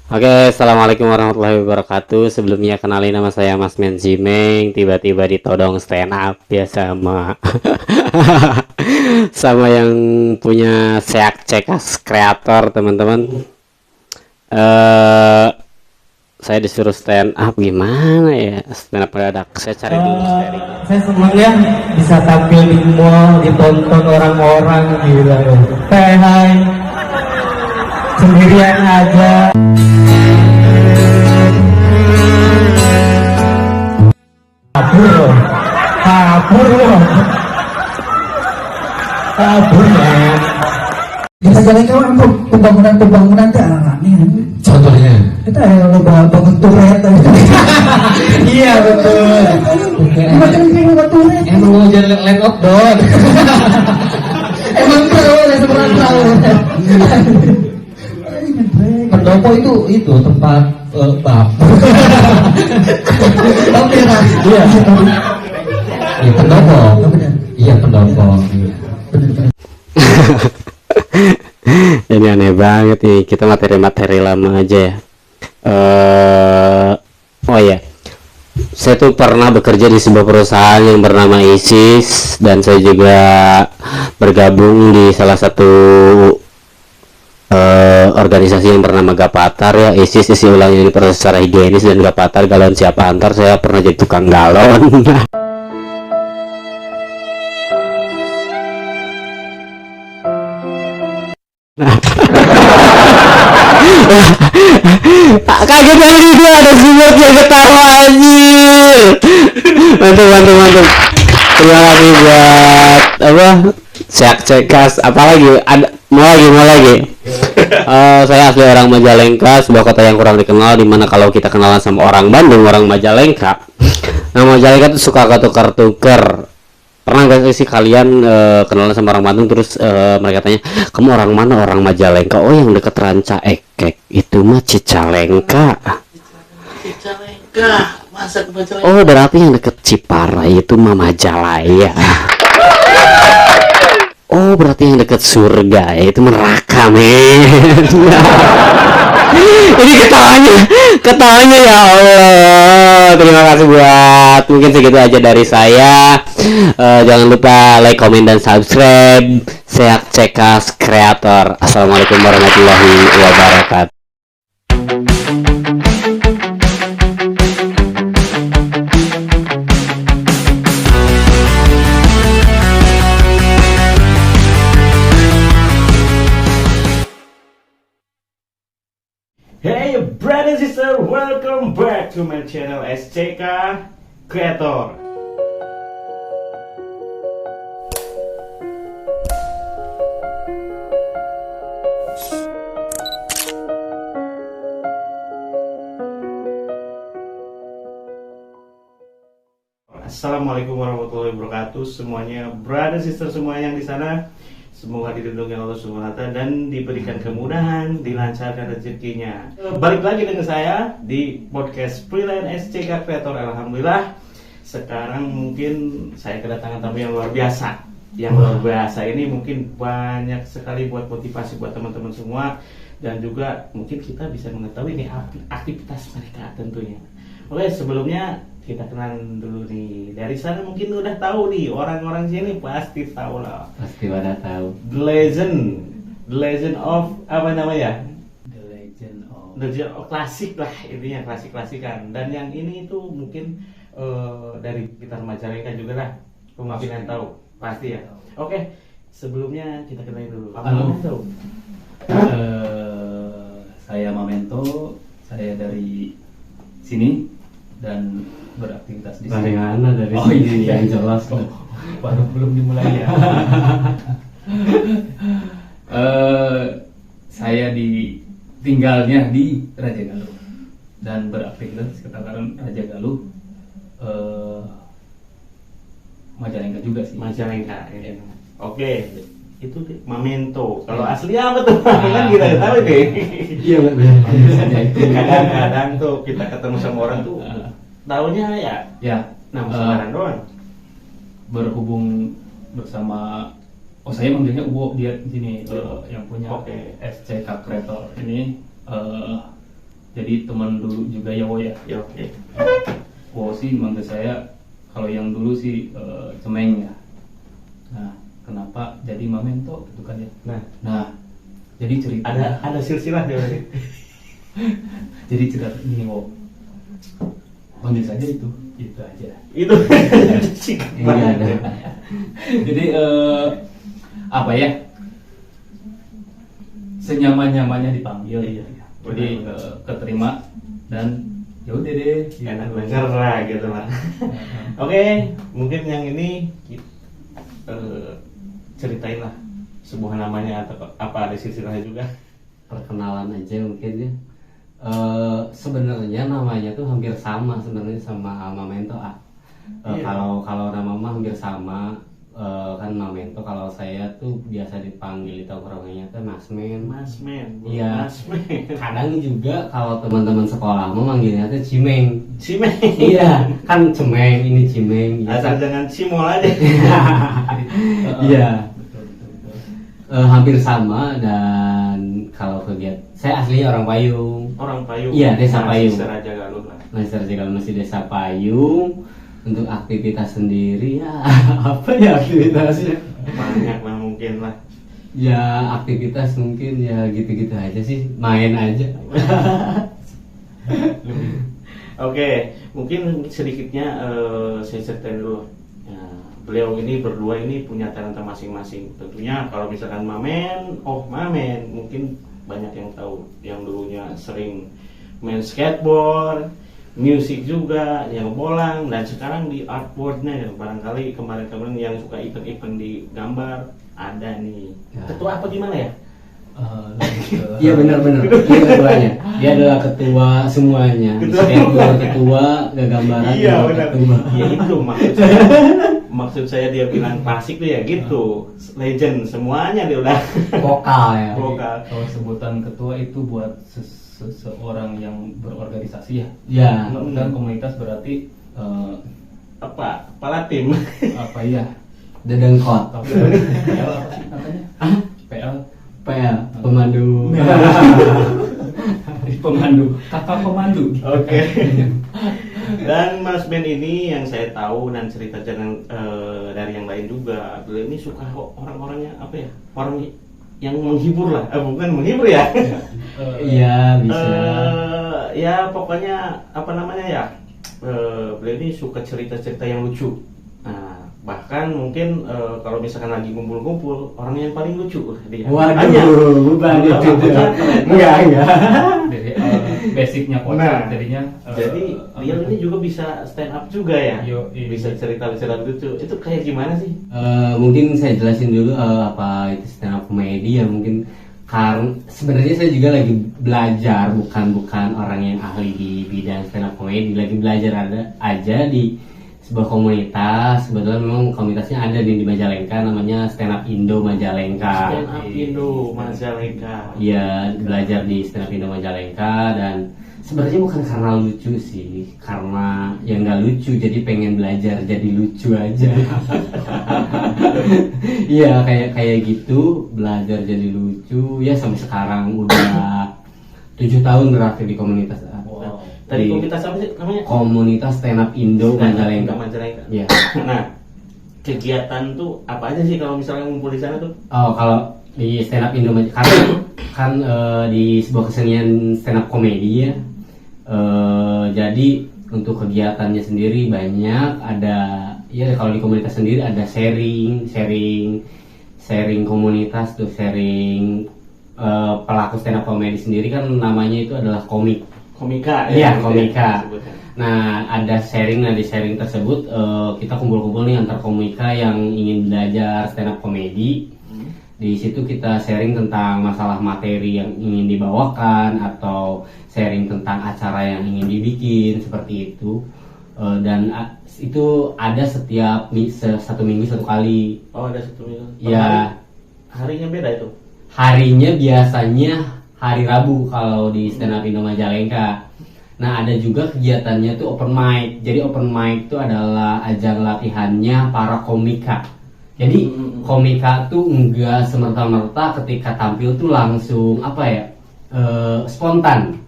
Oke, assalamualaikum warahmatullahi wabarakatuh. Sebelumnya kenalin nama saya Mas Menzimeng. Tiba-tiba ditodong stand up ya sama sama yang punya seak cekas kreator teman-teman. eh saya disuruh stand up gimana ya? Stand up mendadak. Saya cari dulu stereo. Saya senang ya bisa tampil di mall, ditonton orang-orang gitu. Hai, sendirian aja. Kabur loh, kabur loh, kabur ya. Kita jalan ke untuk pembangunan ke anak nih. Contohnya, Kita lo bangun turret. iya betul. Macam ini bangun turret. Emang mau jalan let outdoor. Emang tahu ya seberang tahu. Pendopo itu tempat bab. Oke lah. Iya. Iya pendopo. Iya pendopo. Ini aneh banget nih. Kita materi-materi lama aja ya. Oh ya, saya tuh pernah bekerja di sebuah perusahaan yang bernama ISIS dan saya juga bergabung di salah satu organisasi yang bernama Gapatar ya. ISIS isi ulangnya diproses secara higienis dan Gapatar galon siap antar. Saya pernah jadi tukang galon. Kaget banget itu ada sumber yang ketawa anjir. Mantap. Terima kasih buat apa? Seak cekas apalagi ada mau lagi. Saya asli orang Majalengka, sebuah kota yang kurang dikenal, dimana kalau kita kenalan sama orang Bandung, orang Majalengka, nah Majalengka tuh suka tukar-tukar. Pernah gak sih kalian kenalan sama orang Bandung terus mereka tanya, kamu orang mana? Orang Majalengka. Oh, yang deket Ranca Ekek itu mah Cicalengka. Masa ke Majalengka? Oh, berarti yang deket Ciparai itu mah Majalaya. Oh, berarti yang deket surga ya itu neraka, men. Ini ketawanya ya Allah. Terima kasih buat mungkin segitu aja dari saya. Jangan lupa like, comment, dan subscribe. Seak cekas kreator. Assalamualaikum warahmatullahi wabarakatuh. Hey brother and sister, welcome back to my channel SCK Creator. Assalamualaikum warahmatullahi wabarakatuh semuanya, brother sister semuanya yang di sana. Semoga dilindungi Allah Subhanahu wa taala dan diberikan kemudahan, dilancarkan rezekinya. Balik lagi dengan saya di podcast Freelance SCK Creator. Alhamdulillah, sekarang mungkin saya kedatangan tamu yang luar biasa. Yang luar biasa ini mungkin banyak sekali buat motivasi buat teman-teman semua, dan juga mungkin kita bisa mengetahui nih aktivitas mereka tentunya. Oke, sebelumnya kita kenalan dulu nih. Dari sana mungkin udah tahu nih, orang-orang sini pasti tahu lah. Pasti pada tahu. The Legend of apa namanya? The Legend The klasik lah, intinya klasik-klasikan. Dan yang ini itu mungkin dari Gitar Majalengka juga lah. Mungkin tahu, pasti ya. Oke, sebelumnya kita kenalin dulu. Halo. Memento? Saya Memento, saya dari sini dan beraktivitas di Dari sini. mana? Dari Oh sini iya, yang jelas oh, kok. baru belum dimulai ya. Saya tinggalnya di Raja Galuh dan beraktivitas sekitaran Raja Galuh, Majalengka juga sih. Majalengka. Ya. Oke, itu Memento. Kalau asli apa tuh? Kan kita nggak tahu deh. Iya benar. Kadang-kadang tuh kita ketemu sama orang tuh taunya ya nama samaran doang. Berhubung bersama saya manggilnya Uwo, dia di sini yang punya Oke. SCK Creator ini jadi teman dulu juga ya Wo ya. Ya, oke. Wo sih manggil saya kalau yang dulu sih Cemeng ya. Nah, kenapa jadi Mamento gitu kan ya? Nah, jadi cerita Ada silsilah dia berarti. jadi cerita ini Wo. Panggil saja itu aja. Itu sih. Iya ada. Jadi apa ya? Senyaman-nyamannya dipanggil. Iya. Jadi keterima dan ya udah deh. Enak denger lah gitu lah. Oke, mungkin yang ini ceritain lah sebuah namanya atau apa, ada silsilahnya juga. Perkenalan aja mungkin ya. Sebenarnya namanya tuh hampir sama sebenarnya sama Mamento Iya. Kalau nama mah hampir sama, kan Mamento. Kalau saya tuh biasa dipanggil di tongkrongannya tuh Masmen. Masmen. Iya. Masmen. Kadang juga kalau teman-teman sekolah mau manggilnya tuh Cimeng. Cimeng. Iya, kan Cemeng, ini Cimeng. Asal jangan cimol aja. Iya. Betul. Hampir sama. Dan kalau kegiatan, saya aslinya orang Payung. Orang Payung. Iya, Desa Payung. Seraja Galuh lah. Masih Desa Payung. Untuk aktivitas sendiri ya apa ya aktivitasnya? Banyak lah mungkin lah. Ya aktivitas mungkin ya gitu-gitu aja sih, main aja. Oke, mungkin sedikitnya saya ceritain dulu. Ya, beliau ini berdua ini punya talenta masing-masing. Tentunya kalau misalkan Mamen mungkin banyak yang tahu, yang dulunya sering main skateboard, musik juga, yang bolang, dan sekarang di artboardnya barangkali kemarin-kemarin yang suka event-event di gambar ada nih. Ya. Ketua apa gimana ya? Iya benar-benar. Dia ketuanya. Dia adalah ketua semuanya. Ketua. Ketua, gambaran. Iya benar. Ketua. Iya itu maksud saya dia bilang klasik tuh ya gitu. Legend semuanya dia udah. Vokal ya. Vokal. Kalau sebutan ketua itu buat seseorang yang berorganisasi ya. Ya. Dan komunitas berarti Apa? Kepala tim. apa ya? Dedengkot. PL apa sih katanya? PL PL, pemandu. pemandu, kakak pemandu. Oke. Dan Mas Ben ini yang saya tahu dan cerita dari yang lain juga, beliau ini suka orang-orangnya apa ya? Orang yang menghibur lah, bukan menghibur ya? Iya bisa. Ya pokoknya apa namanya ya? Beliau ini suka cerita-cerita yang lucu. Nah, bahkan mungkin kalau misalkan lagi kumpul-kumpul, orang yang paling lucu dia. Waduh, bukan itu. Enggak. Dari basicnya kocak, Nah, jadinya. Jadi dia ini juga bisa stand up juga ya? Iya. Bisa cerita-cerita lucu. Itu kayak gimana sih? Mungkin saya jelasin dulu apa itu stand up comedy ya mungkin. Karena sebenarnya saya juga lagi belajar, bukan orang yang ahli di bidang stand up comedy, lagi belajar aja di sebuah komunitas. Kebetulan memang komunitasnya ada di Majalengka, namanya Stand Up Indo Majalengka. Stand up Indo Majalengka. Iya, belajar di Stand Up Indo Majalengka. Dan sebenarnya bukan karena lucu sih, karena yang nggak lucu jadi pengen belajar jadi lucu aja. Iya, kayak gitu, belajar jadi lucu ya. Sampai sekarang udah 7 tahun beraktif di komunitas. Wow. Tadi Di komunitas apa sih namanya? komunitas Stand Up Indo Majalengka. Majalengka. Iya. Nah, kegiatan tuh apa aja sih kalau misalnya ngumpul di sana tuh? Oh, kalau di Stand Up Indo Majalengka kan di sebuah kesenian stand up komedi ya. Jadi untuk kegiatannya sendiri banyak, ada ya kalau di komunitas sendiri ada sharing komunitas tuh, sharing pelaku stand up komedi sendiri kan namanya itu adalah Komika. Iya, gitu komika. disebutnya. Nah, ada sharing. Nah, di sharing tersebut kita kumpul-kumpul nih antar komika yang ingin belajar stand up komedi. Di situ kita sharing tentang masalah materi yang ingin dibawakan atau sharing tentang acara yang ingin dibikin seperti itu. Dan itu ada setiap 1 minggu 1 kali. Oh, ada 1 minggu. Ya, Harinya beda itu. harinya biasanya hari Rabu kalau di Stand Up Indo Majalengka. Nah, ada juga kegiatannya tuh open mic. Jadi open mic itu adalah ajang latihannya para komika. Jadi komika tuh enggak semerta-merta ketika tampil tuh langsung apa ya, spontan.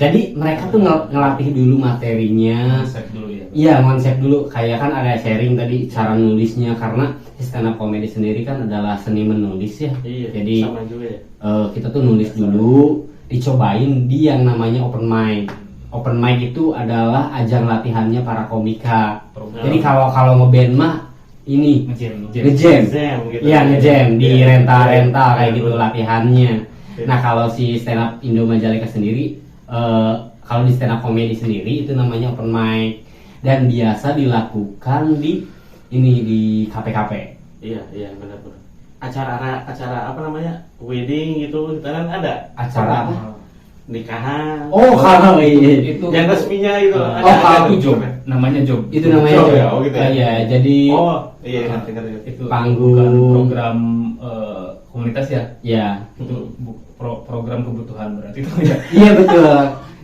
Jadi mereka tuh ngelatih dulu materinya. Konsep dulu ya. Iya, konsep dulu. Kayak kan ada sharing tadi cara nulisnya, karena stand up comedy sendiri kan adalah seni menulis ya. Iya, Jadi sama juga ya. kita tuh nulis dulu, dicobain di yang namanya open mic. Open mic itu adalah ajang latihannya para komika. Jadi kalau ngeband mah ini Ngejam. Ngejam gitu. Iya, ngejam di Iya. rental kayak Iya, gitu betul. latihannya. Iya. Nah, kalau si stand up Indo Majalengka sendiri, kalau di stand up comedy sendiri itu namanya open mic, dan biasa dilakukan di KPKP. Iya benar. Acara apa namanya? Wedding gitu, kita kan ada. Acara apa? Nikahan. Oh, kalau itu yang resminya itu. kalau itu job, namanya job. itu namanya Job job. ya? Oh, gitu ya? Iya, jadi Oh, iya ngerti. Itu Panggung. bukan program komunitas ya. ya. Itu program kebutuhan berarti itu ya. Iya betul.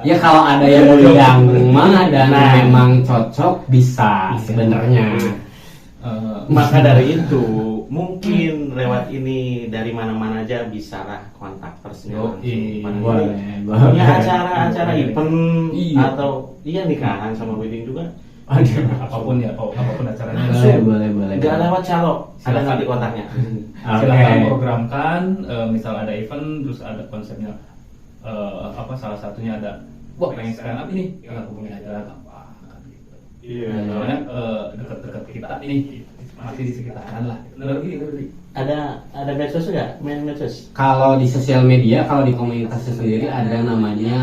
Ya kalau ada yang undang mah dan memang cocok bisa sebenarnya. Maka dari itu mungkin lewat ini dari mana-mana aja bisa lah kontak personnya Yoi. langsung. Boleh, Punya boleh. acara event Iya. atau nikahan sama wedding juga. apapun acaranya. Boleh. Gak lewat calo, ada Silakan. nanti kontaknya. Silahkan Oke. programkan, misal ada event terus ada konsepnya salah satunya ada pengen stand up ini, kita hubungi aja gampang gitu. Iya. Soalnya dekat-dekat kita ini masih di sekitaran lah. Benar gitu. Ada medsos nggak? Main medsos? Kalau di sosial media, kalau di komunitasnya sendiri ada namanya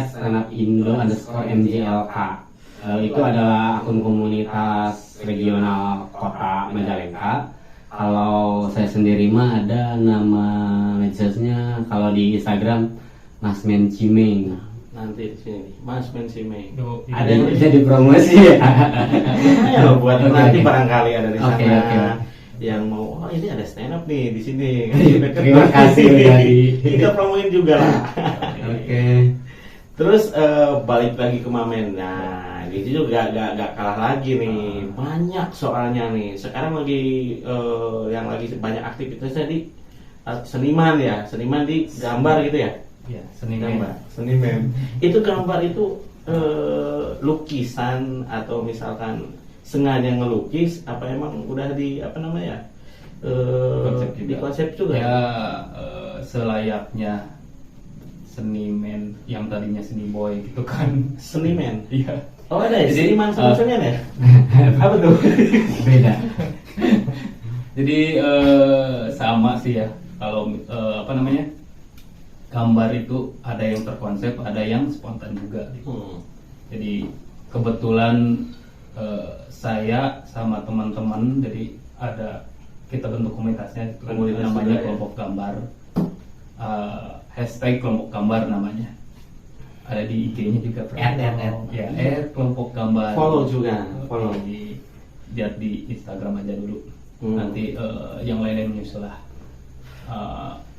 @standupindo_mjlk. Itu adalah akun komunitas regional Kota Majalengka. Kalau saya sendiri mah ada nama medsosnya, kalau di Instagram Mas Men Cimeng. Nanti di sini nih, Mas Mensimeng. Ada yang jadi promosi ya. Ya, buat Oke, nanti oke. barangkali ada di sana Oke, oke. yang mau, oh ini ada stand up nih di sini. Terima kasih udah Kita promoin juga lah. Oke. Terus balik lagi ke Mamen. Nah, ini juga gak kalah lagi nih. Banyak soalnya nih. Sekarang lagi yang lagi banyak aktivitasnya di seniman ya, seniman di gambar gitu ya. Ya, seni Gambar, seniman. Itu gambar itu lukisan atau misalkan sengaja ngelukis apa emang udah di apa namanya? Di konsep juga. Ya selayaknya seniman yang tadinya seni boy gitu kan. Seniman. Iya. Oh ada ya, Jadi, seniman sama seniman ya? Apa tuh? Beda. Jadi sama sih ya. Kalau gambar itu ada yang terkonsep, ada yang spontan juga. Jadi kebetulan saya sama teman-teman, jadi kita bentuk komunitasnya, itu kan Komunitas namanya juga ya? kelompok gambar. Hashtag kelompok gambar namanya. Ada di IG-nya juga. Ya, kelompok gambar. Follow juga, follow. Lihat di Instagram aja dulu. Hmm. Nanti yang lain menyusul lah.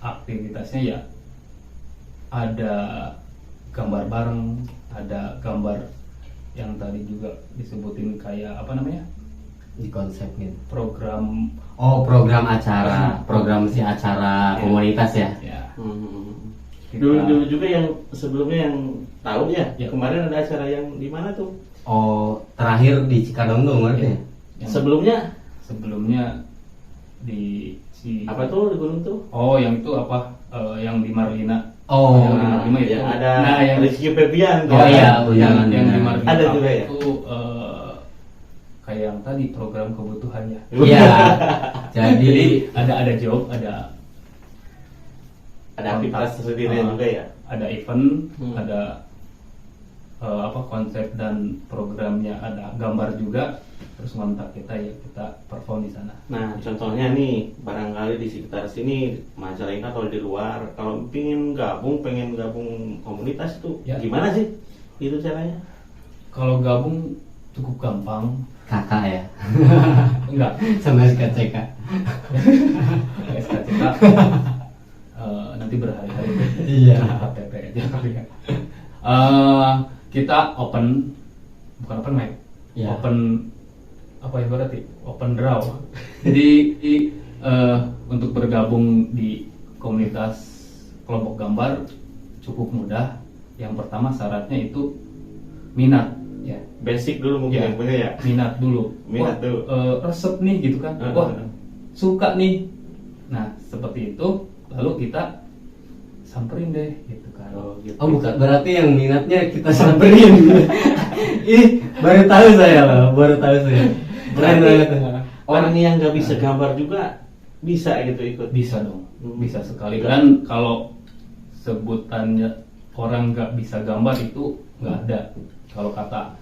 Aktivitasnya ya ada gambar bareng, ada gambar yang tadi juga disebutin kayak apa namanya, Di konsepnya. program Oh, program acara, program si acara komunitas ya. ya. Kita- Dulu juga yang sebelumnya yang tahu ya, Ya. kemarin ada acara yang di mana tuh? Oh, terakhir di Cikadongdong berarti ya? yang Sebelumnya di apa tuh di gunung tuh? Oh, yang itu apa? Yang di Marlina. Oh, Yang di Marlina itu. yang ada Nah, yang Rizky Febian. Oh, iya, yang undangan. di Marlina Ada juga ya? itu kayak yang tadi program kebutuhannya. Iya. Jadi Jadi ada job, ada aktivitas tersendiri juga ya. ada event, Hmm. ada konsep dan programnya, ada gambar juga, terus ngontak kita ya, kita perform di sana. Nah, contohnya nih, barangkali di sekitar sini Majalengka kalau di luar, kalau pengen gabung komunitas itu Ya. gimana sih? Itu caranya? Kalau gabung cukup gampang, kakak ya. enggak Sama SKCK. SKCK nanti berhari-hari Iya. KTP aja kali ya. Kita bukan open mic, Iya. open apa ya berarti open draw. Jadi untuk bergabung di komunitas kelompok gambar cukup mudah. yang pertama syaratnya itu minat ya. Basic dulu mungkin Ya. yang punya ya. Minat dulu. Minat dulu. Resep nih gitu kan. Wah, suka nih. Nah, seperti itu lalu kita samperin deh gitu kan. Gitu. Oh bukan, berarti yang minatnya kita samperin. Ih, baru tahu saya loh, baru tahu saya. Keren banget. Orang yang nggak bisa gambar juga bisa gitu ikut. Bisa dong, Hmm. bisa sekali. Kan kalau sebutannya orang nggak bisa gambar itu nggak ada. Kalau kata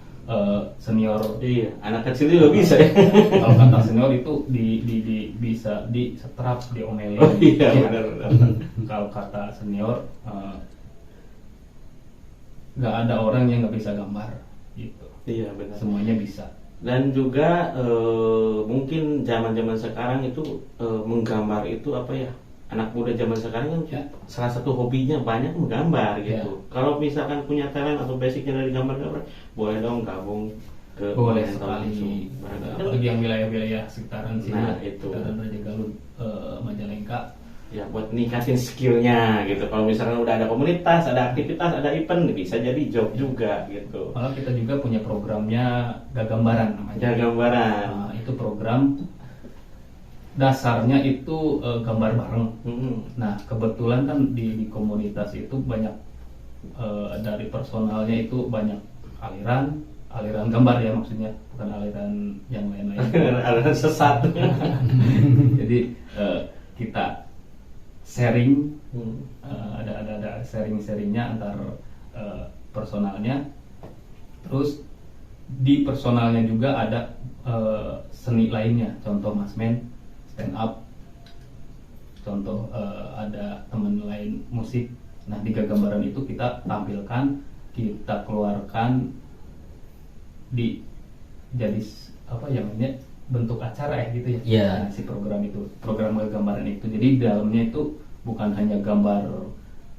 senior, Iya, anak kecil juga bisa ya. kalau kata senior itu bisa di setrap, diomelin. Oh iya, Ya. benar. Kalau kata senior nggak ada orang yang nggak bisa gambar gitu. Iya benar. Semuanya bisa. Dan juga mungkin zaman-zaman sekarang itu menggambar itu apa ya? Anak muda zaman sekarang kan Ya. salah satu hobinya banyak menggambar Ya. gitu. Kalau misalkan punya talent atau basicnya dari gambar-gambar, boleh dong gabung ke Boleh Oriental sekali. langsung. Apalagi yang wilayah-wilayah sekitaran sini. Nah, itu. Sekitaran Raja Galuh, Majalengka. Ya buat ningkatin skillnya gitu. Kalau misalkan udah ada komunitas, ada aktivitas, ada event, bisa jadi job juga gitu. Malah kita juga punya programnya Gagambaran namanya. Jangan gambaran. Nah, itu program dasarnya itu gambar bareng. Mm-mm. Nah, kebetulan kan di komunitas itu banyak dari personalnya itu banyak aliran gambar ya maksudnya, bukan aliran yang lain-lain. Aliran sesat. Jadi kita sharing, Hmm. ada sharingnya antar personalnya. Terus di personalnya juga ada seni lainnya, contoh masmen, stand up, contoh ada teman lain musik. Nah, di Gagambaran itu kita tampilkan, kita keluarkan di jadi apa yang namanya bentuk acara ya gitu ya. Iya. Nah, si program itu, program Gagambaran itu. Jadi di dalamnya itu bukan hanya gambar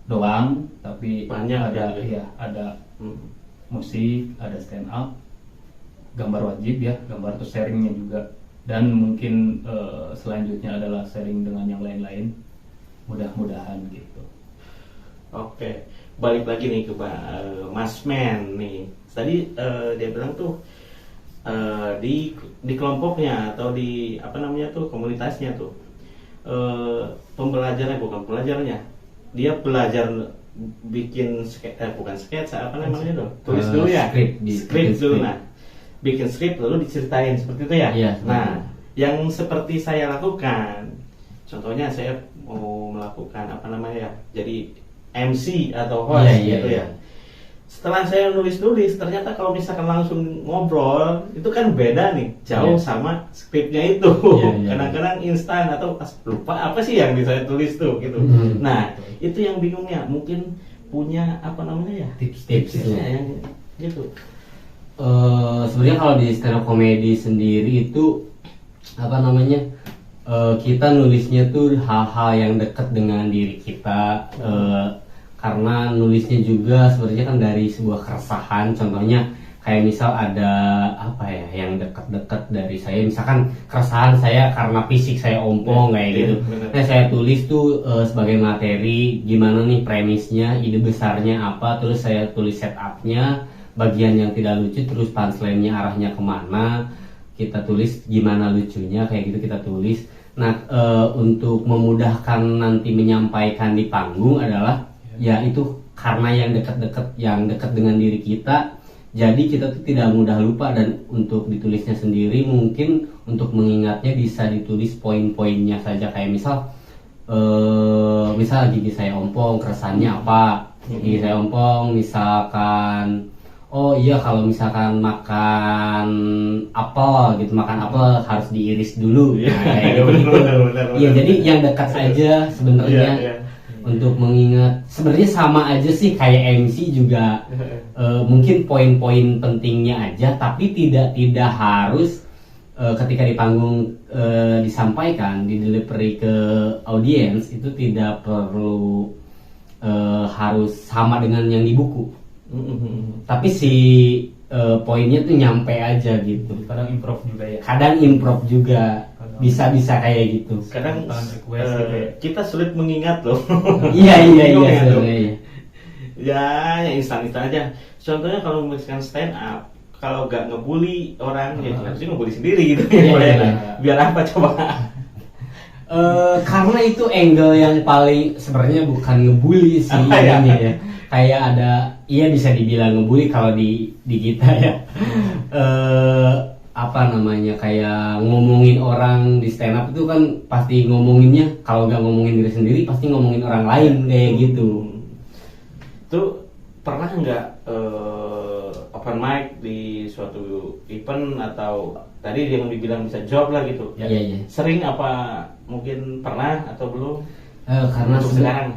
doang, tapi Banyak ada ya. ada Hmm. musik, ada stand up, gambar wajib ya, gambar itu sharingnya juga, dan mungkin selanjutnya adalah sharing dengan yang lain-lain, mudah-mudahan gitu. Oke, balik lagi nih ke Mas Men nih. Tadi dia bilang tuh di kelompoknya atau di apa namanya tuh komunitasnya tuh pembelajarannya bukan pelajarnya, dia belajar bikin bukan sketsa apa namanya tuh, tulis dulu ya, Skrip, skrip bikin dulu. skrip. Nah, bikin skrip lalu diceritain seperti itu ya. Iya, Nah, yang seperti saya lakukan, contohnya saya mau melakukan apa namanya ya, jadi MC atau host Iya, gitu iya. ya. Setelah saya nulis-nulis, ternyata kalau misalkan langsung ngobrol itu kan beda nih, jauh Iya. sama skripnya itu. Iya, iya. Kadang-kadang instan atau lupa apa sih yang saya tulis tuh gitu. Hmm. Nah, itu yang bingungnya, mungkin punya apa namanya ya, Tips-tipsnya. yang gitu. Sebenarnya kalau di stand up comedy sendiri itu apa namanya, kita nulisnya tuh hal-hal yang dekat dengan diri kita, karena nulisnya juga sebenarnya kan dari sebuah keresahan. Contohnya kayak misal ada apa ya yang dekat-dekat dari saya, misalkan keresahan saya karena fisik saya ompong kayak Iya, gitu. benar. Nah, saya tulis tuh sebagai materi, gimana nih premisnya, ide besarnya apa, terus saya tulis setupnya, bagian yang tidak lucu, terus punchline-nya arahnya kemana, kita tulis gimana lucunya kayak gitu kita tulis. Nah, untuk memudahkan nanti menyampaikan di panggung adalah ya itu karena yang dekat dengan diri kita, jadi kita tuh tidak mudah lupa. Dan untuk ditulisnya sendiri mungkin untuk mengingatnya bisa ditulis poin-poinnya saja, kayak misal gigi saya ompong, keresahannya apa, gigi saya ompong, misalkan oh iya kalau misalkan makan apel gitu, makan apel harus diiris dulu. Nah, kayak gitu. Benar. Iya, jadi yang dekat saja sebenarnya. Iya. Untuk mengingat, sebenarnya sama aja sih kayak MC juga, mungkin poin-poin pentingnya aja, tapi tidak harus ketika di panggung disampaikan, di delivery ke audiens itu tidak perlu harus sama dengan yang di buku. Tapi si poinnya tuh nyampe aja gitu. Kadang improv juga ya. Kadang improv juga, bisa kayak gitu. Kadang Request gitu ya. kita sulit mengingat loh. Iya Bingung ya, sebenarnya. Ya, yang instan-instan aja. Contohnya kalau misalkan stand up, kalau nggak ngebully orang, ya harusnya ngebully sendiri gitu. Iya. Biar apa coba? Karena itu angle yang paling sebenarnya bukan ngebully sih Iya. ini ya. Kayak ada, iya bisa dibilang ngebully kalau di kita ya. Apa namanya, kayak ngomongin orang di stand up itu kan pasti ngomonginnya, kalau nggak ngomongin diri sendiri pasti ngomongin orang lain kayak gitu. Tuh pernah nggak open mic di suatu event atau tadi yang dibilang bisa job lah gitu? Iya, iya. Sering apa mungkin pernah atau belum? Karena Untuk sekarang?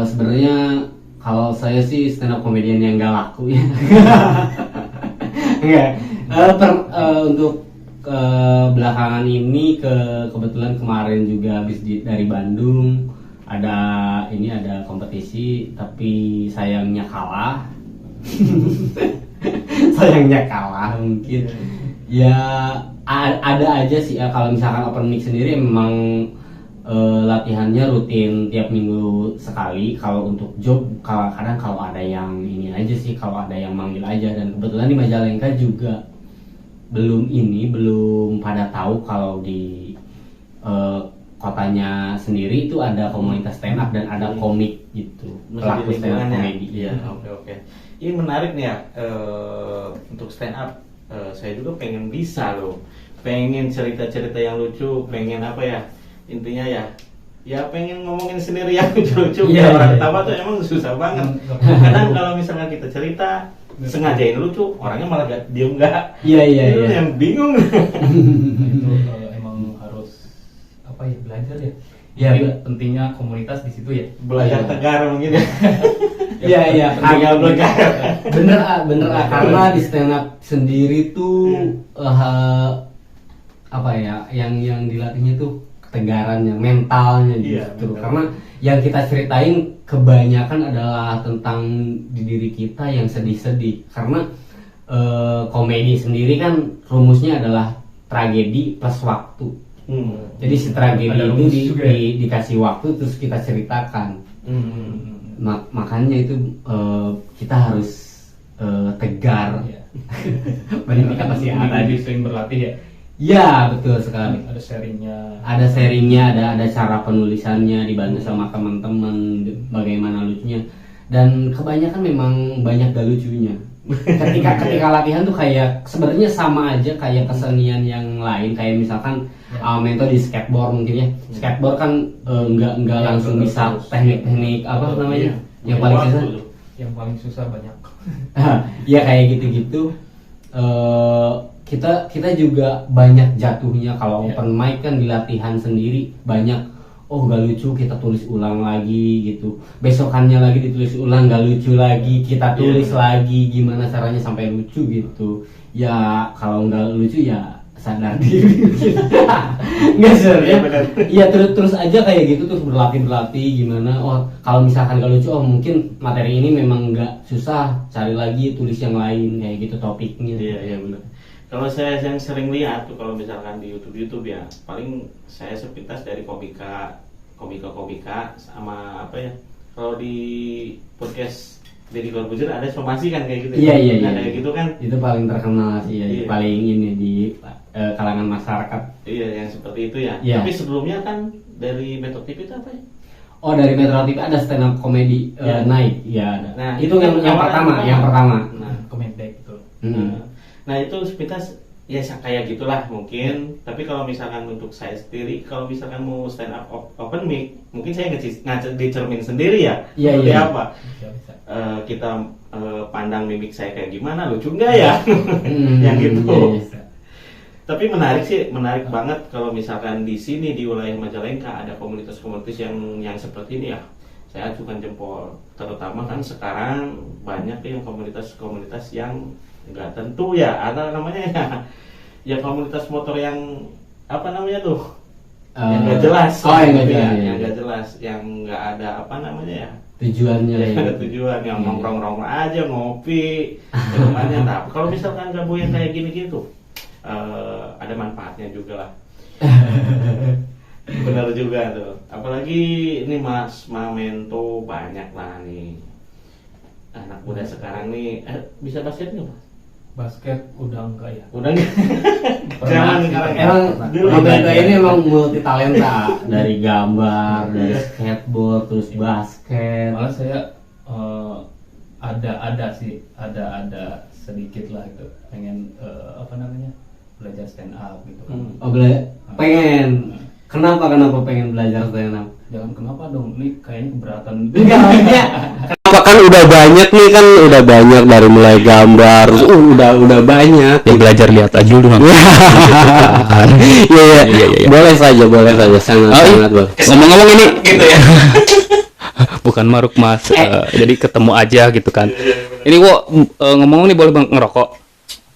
sebenarnya kalau saya sih stand up comedian yang nggak laku ya. Enggak. Untuk belakangan ini kebetulan kemarin juga habis dari Bandung ada kompetisi, tapi sayangnya kalah. Sayangnya kalah mungkin. Ya ada aja sih ya, kalau misalkan open mic sendiri memang latihannya rutin tiap minggu sekali. Kalau untuk job kadang kalau ada yang ini aja sih, kalau ada yang manggil aja. Dan kebetulan di Majalengka juga belum pada tahu kalau di kotanya sendiri itu ada komunitas stand up dan ada komik gitu, pelaku stand up komedi. Iya, oke. Ini menarik nih ya, untuk stand up. Saya juga pengen bisa loh, pengen cerita-cerita yang lucu, pengen apa ya, intinya ya pengen ngomongin sendiri yang lucu-lucu. Iya, Biar orang iya. ketawa tuh emang susah banget. Kadang kalau misalnya kita cerita sengajain lucu, orangnya malah diem nggak. Iya. Itu yang bingung. Itu emang harus apa ya, belajar ya. Iya, Mungkin pentingnya komunitas di situ ya. Belajar tegar mungkin ya. Iya, Agak belajar. bener karena di stand up sendiri tuh apa ya, yang dilatihnya tuh ketegarannya, mentalnya Iya, gitu. mental. Karena yang kita ceritain kebanyakan adalah tentang di diri kita yang sedih-sedih. Karena komedi sendiri kan rumusnya adalah tragedi plus waktu. Jadi si tragedi Ada itu rumus juga ya? dikasih waktu terus kita ceritakan. Makanya itu kita harus tegar. Iya. Ini kan pasti ada. Tadi sering berlatih ya. Ya betul sekali. Ada sharingnya. Ada sharingnya, ada cara penulisannya, dibantu sama teman-teman bagaimana lucunya. Dan kebanyakan memang banyak gak lucunya. Ketika latihan tuh kayak sebenarnya sama aja kayak kesenian yang lain, kayak misalkan mentor di skateboard mungkin ya. Skateboard kan nggak Ya, langsung betul, bisa betul. teknik-teknik apa Betul, namanya iya. yang paling Waktu susah. tuh. Yang paling susah banyak. Ya kayak gitu-gitu. Kita juga banyak jatuhnya kalau Iya. open mic kan di latihan sendiri banyak. Oh gak lucu, kita tulis ulang lagi gitu. Besokannya lagi ditulis ulang, gak lucu lagi, kita tulis Iya. lagi. Gimana caranya sampai lucu gitu. Ya kalau nggak lucu ya sadar diri. Nggak Iya, serius. benar. Iya terus aja kayak gitu, terus berlatih gimana. Oh kalau misalkan gak lucu, oh mungkin materi ini memang nggak susah, cari lagi tulis yang lain kayak gitu topiknya. Iya benar. Kalau saya yang sering lihat tuh kalau misalkan di YouTube ya, paling saya sepintas dari komika sama apa ya. Kalau di podcast Deddy Corbuzier ada somasi kan kayak gitu. Iya. Nah, kayak gitu kan. Itu paling terkenal sih ya, Iya. paling ini di kalangan masyarakat. Iya, yang seperti itu ya. Iya. Tapi sebelumnya kan dari Metro TV itu apa ya? Oh dari Metro TV ada stand up comedy Iya. night, ya ada. Nah, itu itu yang awalnya pertama. Nah, Komedek gitu. nah itu sepintas ya kayak gitulah mungkin. Tapi kalau misalkan untuk saya sendiri, kalau misalkan mau stand up open mic, mungkin saya ngaca di cermin sendiri ya. Iya, Seperti iya. apa? Bisa. Kita pandang mimik saya kayak gimana, lucu nggak ya? Yang gitu. Iya. Tapi menarik banget kalau misalkan di sini di wilayah Majalengka ada komunitas-komunitas yang seperti ini ya. Saya acukan jempol. Terutama kan sekarang banyak yang komunitas-komunitas yang nggak tentu ya, ada namanya ya komunitas motor yang apa namanya tuh? Yang nggak jelas. Oh yang nggak Ya, jelas. yang nggak jelas, yang nggak ada apa namanya ya? Tujuannya Ya, ya. ada tujuan yang Iya. nongkrong-nongkrong aja ngopi temannya. Tapi kalau misalkan gabung yang kayak gini gitu ada manfaatnya juga lah. Benar juga tuh, apalagi ini Mas Mamento banyak lah nih anak muda sekarang nih bisa basket nggak Mas? Basket udah enggak ya. Udah nggak? Pernah Zaman sih, sekarang ya. Emang Dulu Bang Benta belajar. ini emang multi talenta dari gambar, dari skateboard, terus basket. Malah saya ada sedikit lah itu pengen apa namanya belajar stand up gitu kan. Oh pengen. Kenapa pengen belajar stand up? Jangan kenapa dong, ini kayaknya keberatan. Enggak, maksudnya kenapa kan udah banyak nih kan udah banyak dari mulai gambar, udah banyak. Ya belajar lihat aja dulu Bang. Iya. Boleh saja sangat bagus. Ngomong-ngomong ini Gitu ya. bukan maruk Mas, jadi ketemu aja gitu kan. Ini kok ngomong nih boleh Bang ngerokok?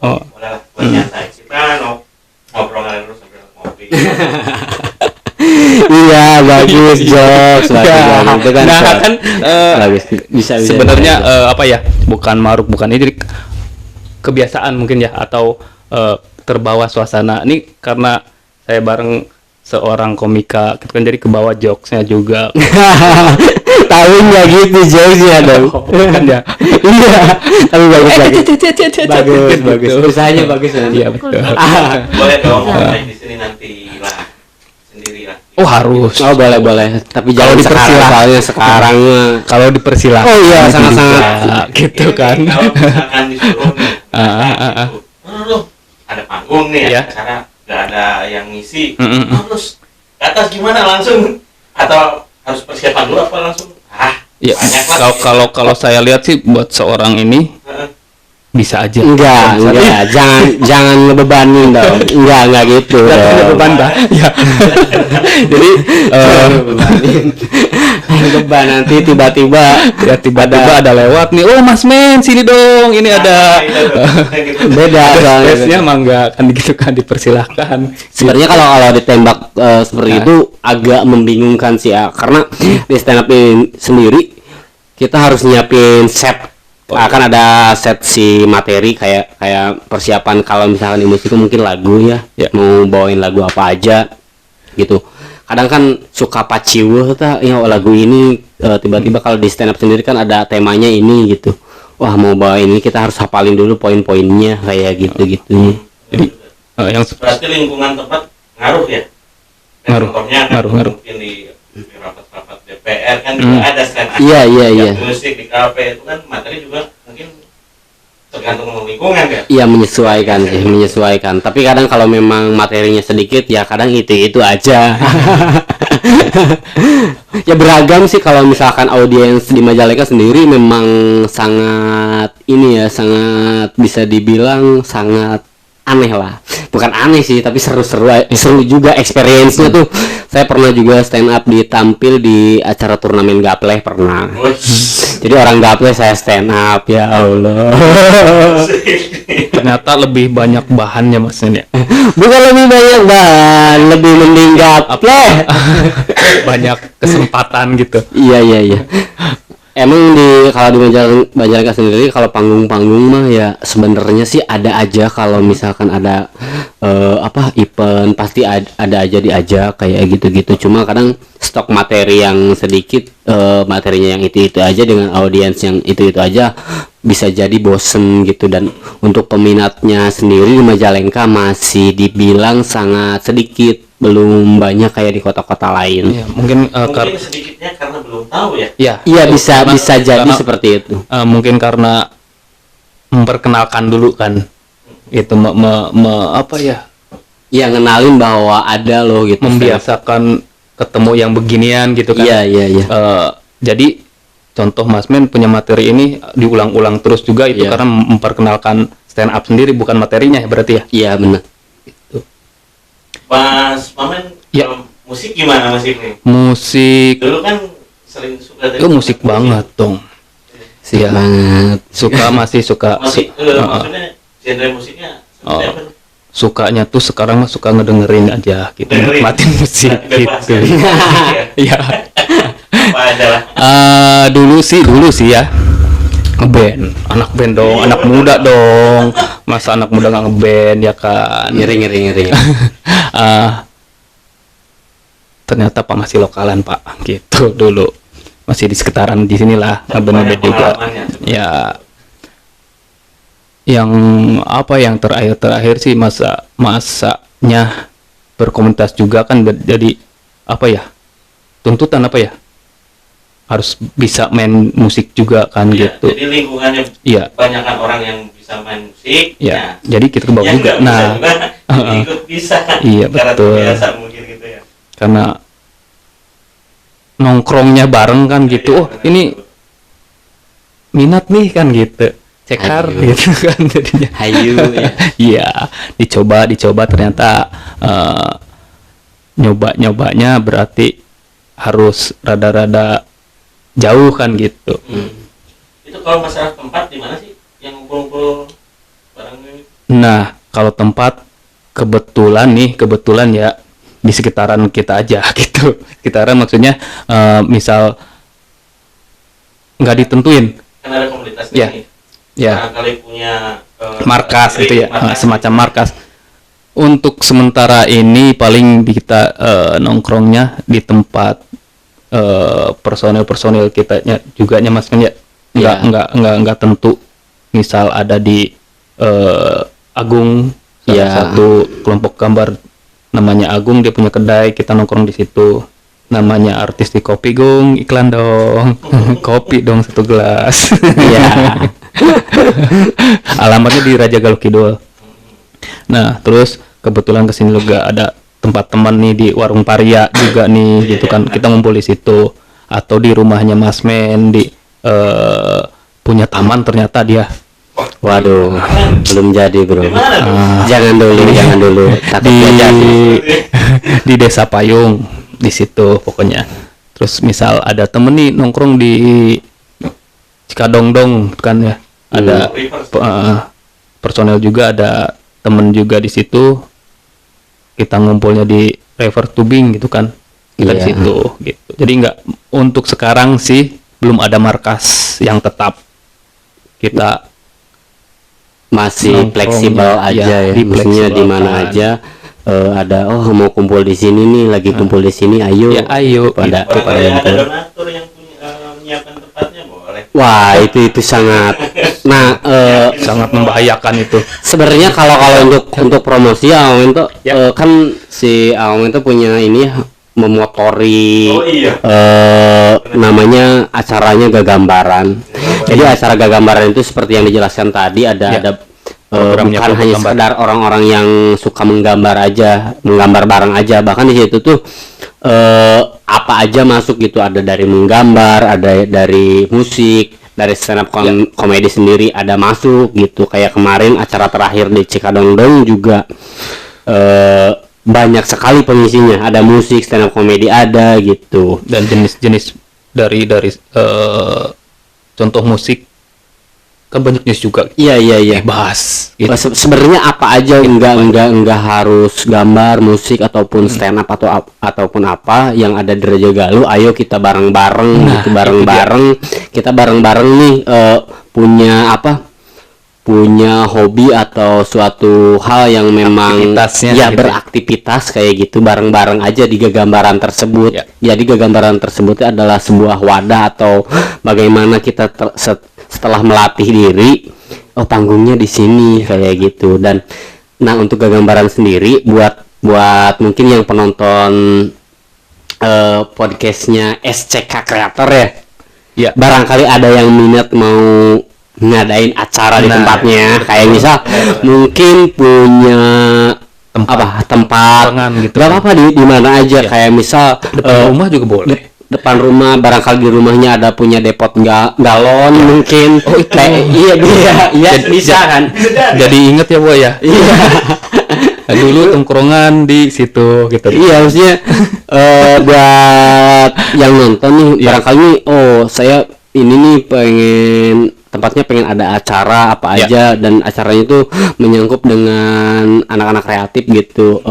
Oh. Boleh lah, buat nyantai. Kita ngobrol terus sambil ngopi. Iya, bagus jokes, bagus. Itu kan. Nah kan bagus. Bisa. sebenarnya apa ya? Bukan maruk, bukan ini jadi kebiasaan mungkin ya atau terbawa suasana. Ini karena saya bareng seorang komika, gitu kan jadi kebawa jokesnya juga. Tahu nggak gitu jokesnya dong. Kan ya. Iya, tapi bagus. Bagus. Usahanya bagus nanti. Iya betul. Boleh dong ngobrol di sini nanti lah. Sendiri lah. Oh harus. Oh boleh. Tapi Kalau jangan sekarang, dipersilakan. soalnya sekarang mah. Kalau dipersilakan. Oh iya, nanti sangat-sangat. bisa, gitu kan. Kalau misalkan disuruh nih, Ah. lu ada panggung nih Iya. acara nggak ada yang ngisi, Mm-mm. terus ke atas gimana langsung? Atau harus persiapan dulu apa langsung? Ya, Banyak lah. kalau saya lihat sih buat seorang ini Heeh. bisa aja. Enggak. Jangan ngebebanin dong. Enggak gitu. Jangan dong. beban, Mbak. Ya. Jadi Beban nanti tiba-tiba ya tiba-tiba ada lewat nih. Oh, Mas Men, sini dong. Ini ada beda soalnya. space-nya mah enggak kan gitu kan dipersilahkan. Sebenarnya kalau ditembak seperti itu agak membingungkan sih ya, karena di stand up ini sendiri kita harus nyiapin set. Akan ada set si materi kayak persiapan kalau misalkan di musik itu mungkin lagu ya, mau bawain lagu apa aja gitu. Kadang kan suka paciweuh tah ya lagu ini tiba-tiba kalau di stand up sendiri kan ada temanya ini gitu. Wah, mau bawain ini kita harus hafalin dulu poin-poinnya kayak gitu-gitu. Jadi yang Berarti lingkungan tempat ngaruh ya? Ngaruh. Contohnya kan Ngaruh. mungkin di rapat-rapat DPR kan juga ada stand up. Iya. Musik di kafe itu kan materi juga mungkin tergantung lingkungan ya. Iya, menyesuaikan. Tapi kadang kalau memang materinya sedikit ya kadang itu aja. Ya beragam sih, kalau misalkan audiens di Majalengka sendiri memang sangat bisa dibilang sangat aneh lah. Bukan aneh sih, tapi seru juga experience-nya tuh. Saya pernah juga stand up ditampil di acara turnamen gapleh pernah. Jadi orang gapleh saya stand up, ya Allah. ternyata lebih banyak bahannya Mas ya. Bukan lebih banyak bahan, lebih mending gapleh. Banyak kesempatan gitu. Iya. Emang kalau di Majalengka sendiri kalau panggung-panggung mah ya sebenarnya sih ada aja, kalau misalkan ada event pasti ada aja diajak kayak gitu-gitu. Cuma kadang stok materi yang sedikit, materinya yang itu aja dengan audiens yang itu aja bisa jadi bosen gitu. Dan untuk peminatnya sendiri di Majalengka masih dibilang sangat sedikit, belum banyak kayak di kota-kota lain. Ya, mungkin Mungkin sedikitnya karena belum tahu ya. Iya, bisa jadi karena, seperti itu. Mungkin karena memperkenalkan dulu kan. Itu apa ya? Ya, ngenalin bahwa ada loh gitu. Membiasakan ketemu yang beginian gitu kan. Iya. Jadi contoh Mas Men punya materi ini diulang-ulang terus juga itu Iya. karena memperkenalkan stand up sendiri, bukan materinya ya berarti ya. Iya, benar. Mas Mamen, Ya. kalau musik gimana musik nih? Musik Dulu kan sering suka dari itu musik banget dong. Sip Iya. banget. Masih suka Maksudnya genre musiknya seperti apa? nih? sukanya tuh sekarang mah suka ngedengerin aja gitu, Dengerin. nikmatin musik Bebas gitu. ya. Iya. Apa aja lah. Dulu sih ya ngeband, anak band dong, anak muda dong, masa anak muda nggak ngeband ya kan. Ngeri. Ternyata Pak masih lokalan Pak gitu dulu. masih di sekitaran di sinilah ngeband juga. Ya, yang apa yang terakhir sih masanya berkomunitas juga kan, jadi apa ya, tuntutan apa ya, harus bisa main musik juga kan gitu. Jadi lingkungannya banyakkan orang yang bisa main musik. Ya, jadi kita kebawa yang juga. nggak Nah, bisa juga ikut bisa. Iya, Karena betul. terbiasa mungkin gitu ya. Karena nongkrongnya bareng kan gitu. Oh, ini minat nih kan gitu. Cekar Ayo. gitu kan jadinya. Hayu ya. Iya, dicoba ternyata nyobanya berarti harus rada-rada jauh kan gitu. Itu kalau masalah tempat di mana sih yang ngumpul-ngumpul bareng ini? Nah, kalau tempat kebetulan ya di sekitaran kita aja gitu. Sekitaran maksudnya misal nggak ditentuin. Kan ada komunitas Ya. nih. Ya. Barangkali punya Markas gitu ya, markas. semacam markas. Untuk sementara ini paling kita nongkrongnya di tempat personil kitanya juga mas kan ya, nggak tentu. Misal ada di Agung, salah satu kelompok gambar namanya Agung, dia punya kedai, kita nongkrong di situ. Namanya artis di kopi, Gung, iklan dong. Kopi dong 1 gelas. Iya. Alamatnya di Raja Galuh Kidul. Nah, terus kebetulan kesini juga ada tempat teman nih di Warung Paria juga nih, gitu kan. Kita ngumpul di situ, atau di rumahnya Mas Men di punya taman ternyata dia. Waduh, belum jadi bro. Gimana tuh? Jangan dulu. Takut Di nggak jadi. di Desa Payung di situ pokoknya. Terus misal ada temen nih nongkrong di Cikadongdong kan ya, ada personel juga, ada temen juga di situ. Kita ngumpulnya di River Tubing gitu kan, kita di Iya. situ gitu. Jadi nggak, untuk sekarang sih belum ada markas yang tetap. Kita Masih nongkrongnya, fleksibel aja ya, maksudnya di mana difleksibelkan. aja ada mau kumpul di sini nih, lagi kumpul di sini, ayo. Ya ayo pada gitu, pada Barangkali ada ngumpul. donatur yang punya menyiapkan tempatnya boleh. Wah, itu sangat. Nah, Sangat membahayakan itu. sebenarnya kalau untuk promosi Awen tuh kan si Awen tuh punya ini ya, memotori Oh iya. namanya acaranya Gagambaran. Jadi acara Gagambaran itu seperti yang dijelaskan tadi, ada Programnya bukan kelompok hanya gambar. sekedar orang-orang yang suka menggambar aja, menggambar bareng aja. Bahkan di situ tuh apa aja masuk gitu, ada dari menggambar, ada dari musik, dari stand up komedi sendiri ada masuk gitu. Kayak kemarin acara terakhir di Cikadongdong juga banyak sekali pengisinya, ada musik, stand up komedi ada gitu. Dan jenis-jenis dari contoh musik kan banyak jenis juga. Iya. Bahas gitu. Sebenarnya apa aja, enggak harus gambar, musik ataupun stand up ataupun apa yang ada di Raja Galuh. Ayo kita bareng-bareng gitu, bareng-bareng. Kita bareng-bareng nih punya hobi atau suatu hal yang memang Aktivitasnya ya gitu. beraktivitas kayak gitu, bareng-bareng aja di Gagambaran tersebut. Ya. Jadi Gagambaran tersebut adalah sebuah wadah atau bagaimana kita setelah melatih diri, oh panggungnya di sini kayak gitu. Dan nah, untuk Gagambaran sendiri buat mungkin yang penonton podcastnya SCK Creator ya, Ya. barangkali ada yang minat mau ngadain acara di Nah, tempatnya, kayak misal mungkin punya tempat Tempat gitu. gak apa-apa di mana aja, Ya. kayak misal Depan rumah juga boleh. depan rumah, barangkali di rumahnya ada punya depot galon mungkin. Oh, itu. Iya bisa kan. Jadi inget ya boy ya. Iya. Dulu tongkrongan di situ gitu. Iya, maksudnya buat yang nonton nih, barangkali nih, oh saya ini nih tempatnya pengen ada acara apa Ya. aja, dan acaranya itu menyangkut dengan anak-anak kreatif gitu.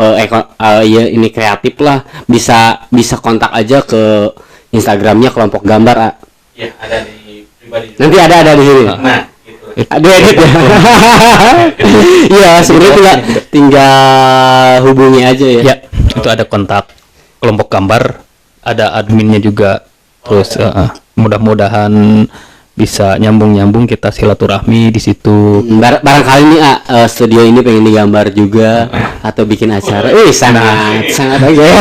Ya ini kreatif lah, bisa kontak aja ke Instagramnya Kelompok Gambar. Ya, ada di pribadi. Nanti ada di sini. Nah, gitu. Aduh, edit ya. Iya, sebenarnya tinggal hubungi aja ya. Ya, itu ada kontak Kelompok Gambar, ada adminnya juga. Terus mudah-mudahan bisa nyambung kita silaturahmi di situ. Barangkali nih studio ini pengen digambar juga atau bikin acara. Sangat aja ya.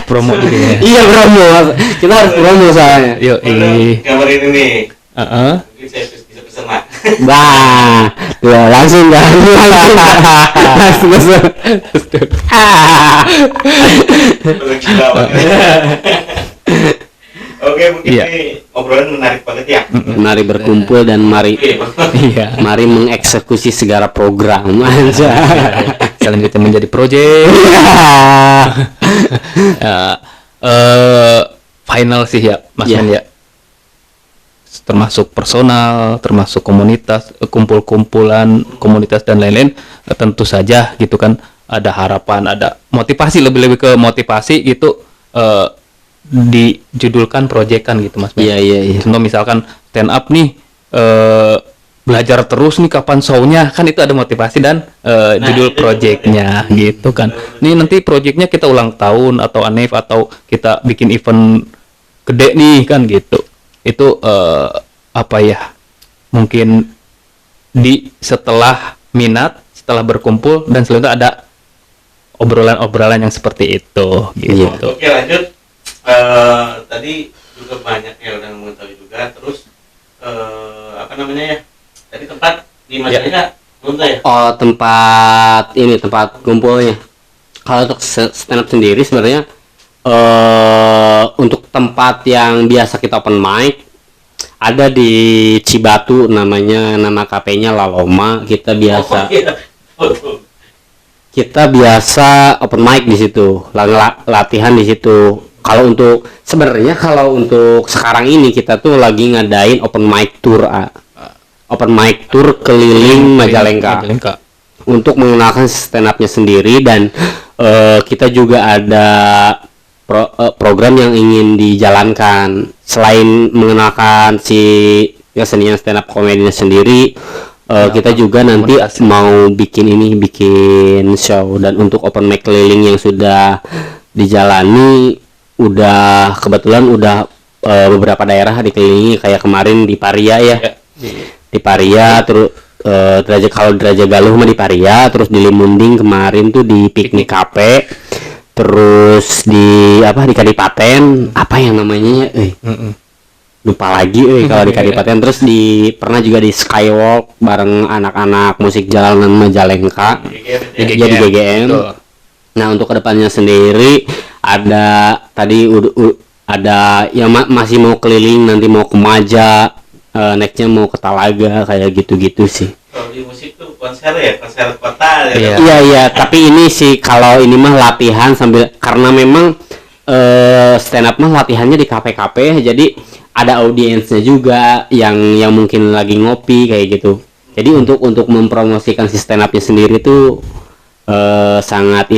Promo gitu ya. Iya promo. Kita harus promo soalnya. Yuk, Gambar ini nih. Heeh. Mungkin saya bisa pesen lah. Bah, tuh langsung kan. Langsung. Gila banget. Oke, mungkin Iya. ini obrolan menarik banget ya. Mari berkumpul dan mari Iya. mari mengeksekusi segala program aja. Selanjutnya menjadi project. Ya, final sih ya, Mas Iya. Men ya. Termasuk personal, termasuk komunitas, kumpul-kumpulan komunitas dan lain-lain, tentu saja gitu kan ada harapan, ada motivasi, lebih-lebih ke motivasi gitu, dijudulkan proyekan gitu Mas Men. Iya. Contoh misalkan stand up nih, belajar terus nih kapan show-nya, kan itu ada motivasi dan judul projectnya gitu kan. Nih nanti projectnya kita ulang tahun atau anniv atau kita bikin event gede nih kan gitu. Itu apa ya, mungkin setelah minat, setelah berkumpul dan selanjutnya ada obrolan-obrolan yang seperti itu gitu. Oke, lanjut. Tadi juga banyak ya udah mengetahui juga. Terus apa namanya ya? Tadi tempat di Majalengka belum tahu ya? Oh, tempat kumpulnya. Kalau untuk stand up sendiri sebenarnya untuk tempat yang biasa kita open mic ada di Cibatu, nama kafenya Laloma. Kita biasa open mic di situ, latihan di situ. Kalau untuk sekarang ini kita tuh lagi ngadain open mic tour keliling Majalengka untuk mengenalkan stand up-nya sendiri, dan kita juga ada program yang ingin dijalankan selain mengenalkan si kesenian stand up komedinya sendiri. Kita juga nanti mau bikin show, dan untuk open mic keliling yang sudah dijalani kebetulan beberapa daerah dikelilingi, kayak kemarin di Paria ya. Di Paria, terus Draja Galuh mah di Paria, terus di Limunding kemarin tuh di Piknik Cafe, terus di Kadipaten apa yang namanya lupa lagi kalau di Kadipaten, terus pernah juga di Skywalk bareng anak-anak musik jalanan Majalengka di GGM. Nah, untuk kedepannya sendiri ada yang masih mau keliling, nanti mau ke Maja, nextnya mau ke Talaga, kayak gitu-gitu sih. Kalau di musik tuh konser kota ya. Iya, tapi ini sih kalau ini mah latihan sambil, karena memang stand up mah latihannya di kafe-kafe, jadi ada audiensnya juga yang mungkin lagi ngopi kayak gitu. Jadi untuk mempromosikan si stand upnya sendiri tuh sangat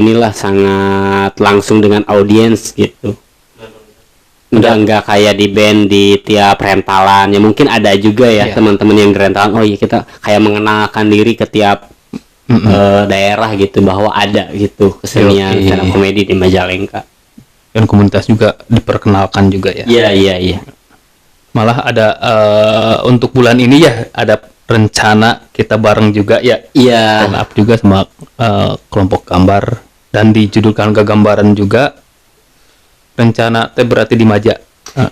langsung dengan audiens gitu. Enggak kayak di band di tiap rentalan ya, mungkin ada juga ya teman-teman yang di rentalan, oh iya kita kayak mengenalkan diri ke tiap daerah gitu, bahwa ada gitu kesenian stand up komedi di Majalengka, dan komunitas juga diperkenalkan juga ya. Iya. Malah ada untuk bulan ini ya ada rencana kita bareng juga ya. Iya. Stand up juga sama kelompok gambar, dan dijudulkan Gagambaran juga. Rencana teh berarti di Maja.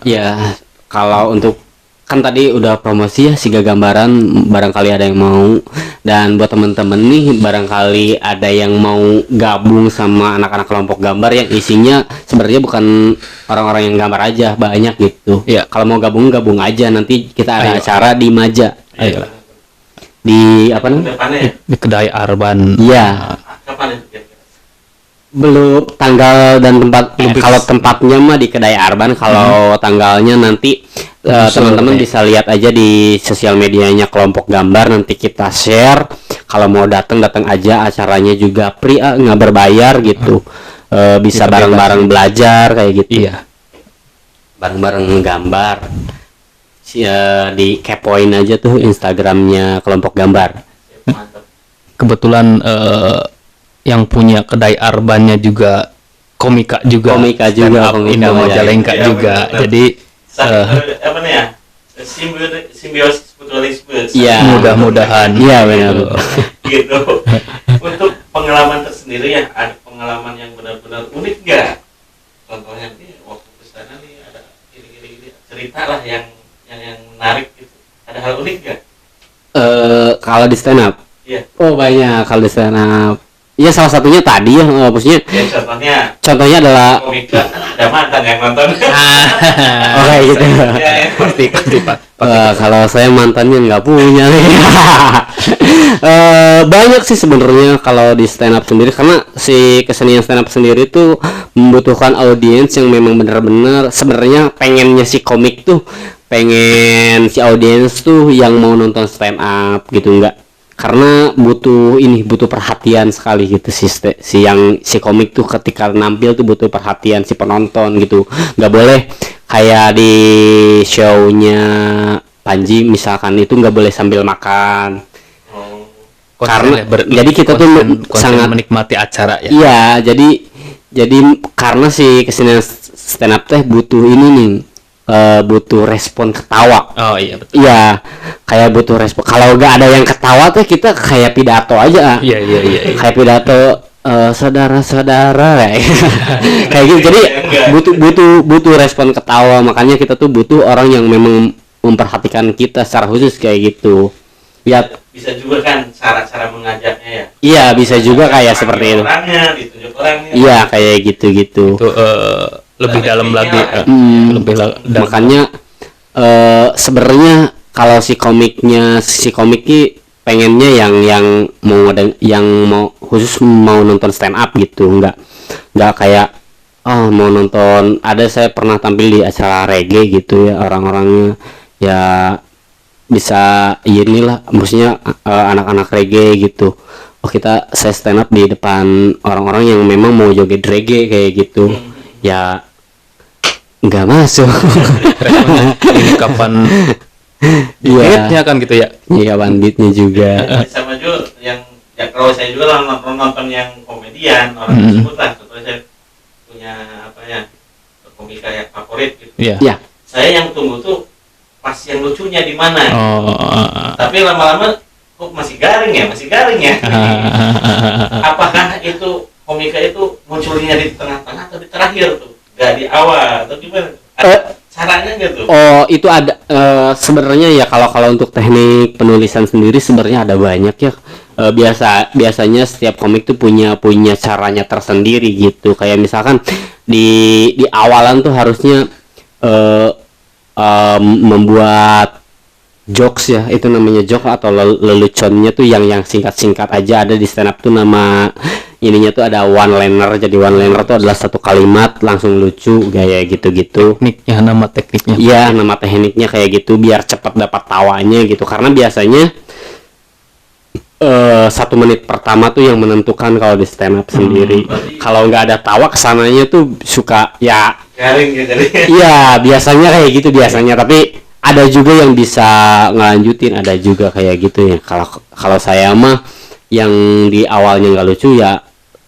Ya, kalau untuk kan tadi udah promosi ya si Gagambaran, barangkali ada yang mau, dan buat temen-temen nih barangkali ada yang mau gabung sama anak-anak kelompok gambar yang isinya sebenarnya bukan orang-orang yang gambar aja, banyak gitu. Iya. Kalau mau gabung aja, nanti kita ada Ayo. acara di Maja. Ayo. Di apa namanya? Depannya ya? Di Kedai Arban. Iya. Kapan itu kira-kira? Belum tanggal dan tempat. Kalau tempatnya mah di Kedai Arban, kalau tanggalnya nanti teman-teman bisa lihat aja di sosial medianya kelompok gambar, nanti kita share. Kalau mau datang aja, acaranya juga free, nggak berbayar gitu. Bisa Kita bareng-bareng belajar kayak gitu. Iya. Bareng-bareng gambar. Di kepoin aja tuh Instagramnya kelompok gambar. Mantap. Kebetulan yang punya Kedai Arbannya juga komika juga Komika stand juga, up komika Indo Majalengka Majalengka. juga. Iya, benar. Jadi apa nih ya? Simbiosis mutualisme. Iya. Mudah-mudahan. Iya benar. Gitu. Untuk pengalaman tersendiri ya, ada pengalaman yang benar-benar unik nggak? Contohnya nih waktu ke sana nih ada gini cerita lah yang menarik gitu. Ada hal unik nggak? Kalau di stand up, Iya. oh banyak kalau di stand up. Ya salah satunya tadi ya, maksudnya Ya contohnya adalah komika ada mantan yang nonton. oh kayak gitu. Ya, Pasti Pak. Kalau saya mantannya nggak punya nih. Banyak sih sebenarnya kalau di stand up sendiri, karena si kesenian stand up sendiri tuh membutuhkan audiens yang memang benar-benar sebenarnya pengennya si komik tuh pengen si audiens tuh yang mau nonton stand up gitu, enggak, karena butuh perhatian sekali gitu si komik tuh ketika nampil tuh butuh perhatian si penonton gitu. Nggak boleh kayak di show-nya Panji misalkan itu nggak boleh sambil makan. Karena jadi kita tuh sangat menikmati acara ya. Iya, jadi karena si kesenian stand up teh butuh ini nih, butuh respon ketawa. Oh iya betul. Iya, kayak butuh respon. Kalau nggak ada yang ketawa teh kita kayak pidato aja. Iya. Kayak pidato saudara-saudara kayak gitu. Jadi butuh respon ketawa. Makanya kita tuh butuh orang yang memang memperhatikan kita secara khusus kayak gitu. Ya, bisa juga kan cara-cara mengajaknya ya. iya bisa juga kayak seperti itu. Orangnya, ditunjuk orangnya. Iya kayak gitu-gitu. Itu lebih dalam lagi. Lebih dalam. Makanya sebenarnya kalau si komiknya pengennya yang mau khusus mau nonton stand up gitu, nggak kayak mau nonton. Saya pernah tampil di acara reggae gitu ya, orang-orangnya ya bisa inilah, maksudnya anak-anak reggae gitu. Saya stand up di depan orang-orang yang memang mau joget reggae kayak gitu. Ya nggak masuk. Ini kapan beatnya kan gitu ya. Iya, banditnya juga. Sama juga yang ya kalau saya juga nonton yang komedian orang tersebut lah. Contohnya saya punya komika yang favorit gitu. Iya. Saya yang tunggu tuh pas yang lucunya di mana. Tapi lama-lama kok masih garing ya. Apakah itu komika itu munculnya di tengah-tengah atau di terakhir tuh? Gak di awal atau gimana? Caranya gitu? Itu ada sebenarnya ya, kalau untuk teknik penulisan sendiri sebenarnya ada banyak ya. Biasanya setiap komik tuh punya caranya tersendiri gitu. Kayak misalkan di awalan tuh harusnya membuat jokes ya, itu namanya joke atau leluconnya tuh yang singkat-singkat aja. Ada di stand up tuh nama ininya tuh ada one liner. Jadi one liner tuh adalah satu kalimat langsung lucu gaya gitu-gitu. Nama tekniknya. Iya, nama tekniknya kayak gitu biar cepat dapat tawanya gitu. Karena biasanya 1 menit pertama tuh yang menentukan kalau di stand up sendiri. Kalau nggak ada tawa kesananya tuh suka ya Garing gitu. iya, biasanya kayak gitu biasanya. Tapi ada juga yang bisa ngelanjutin, ada juga kayak gitu ya. Kalau saya mah yang di awalnya nggak lucu ya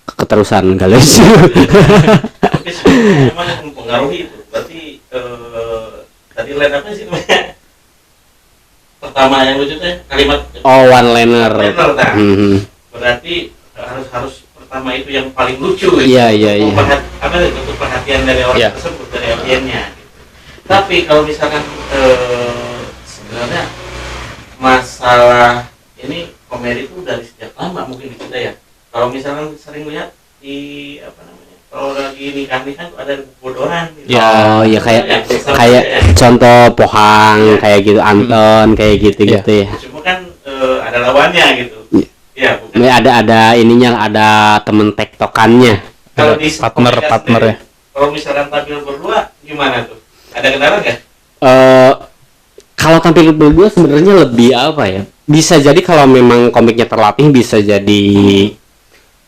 keterusan nggak lucu. Tapi sebenarnya emang yang mempengaruhi itu. Berarti tadi line apa sih namanya? Pertama yang lucu tuh kalimat. One liner. Berarti harus pertama itu yang paling lucu. Iya. Untuk perhatian dari orang tersebut, dari audiennya. Tapi kalau misalkan sebenarnya masalah ini komedi itu dari sejak lama mungkin di kita ya. Kalau misalkan sering lihat di kalau lagi nikah tuh ada bodohan gitu. Ya kayak contoh Pohang kayak gitu, Anton kayak gitu ya. Cuma kan ada lawannya gitu. Ya, bukan. Ada ininya, ada temen tektokannya. Kalau di partner ya. Kalau misalkan tampil berdua gimana tuh? Ada kendala nggak? Kalau tampil berdua sebenarnya lebih apa ya? Bisa jadi kalau memang komiknya terlatih bisa jadi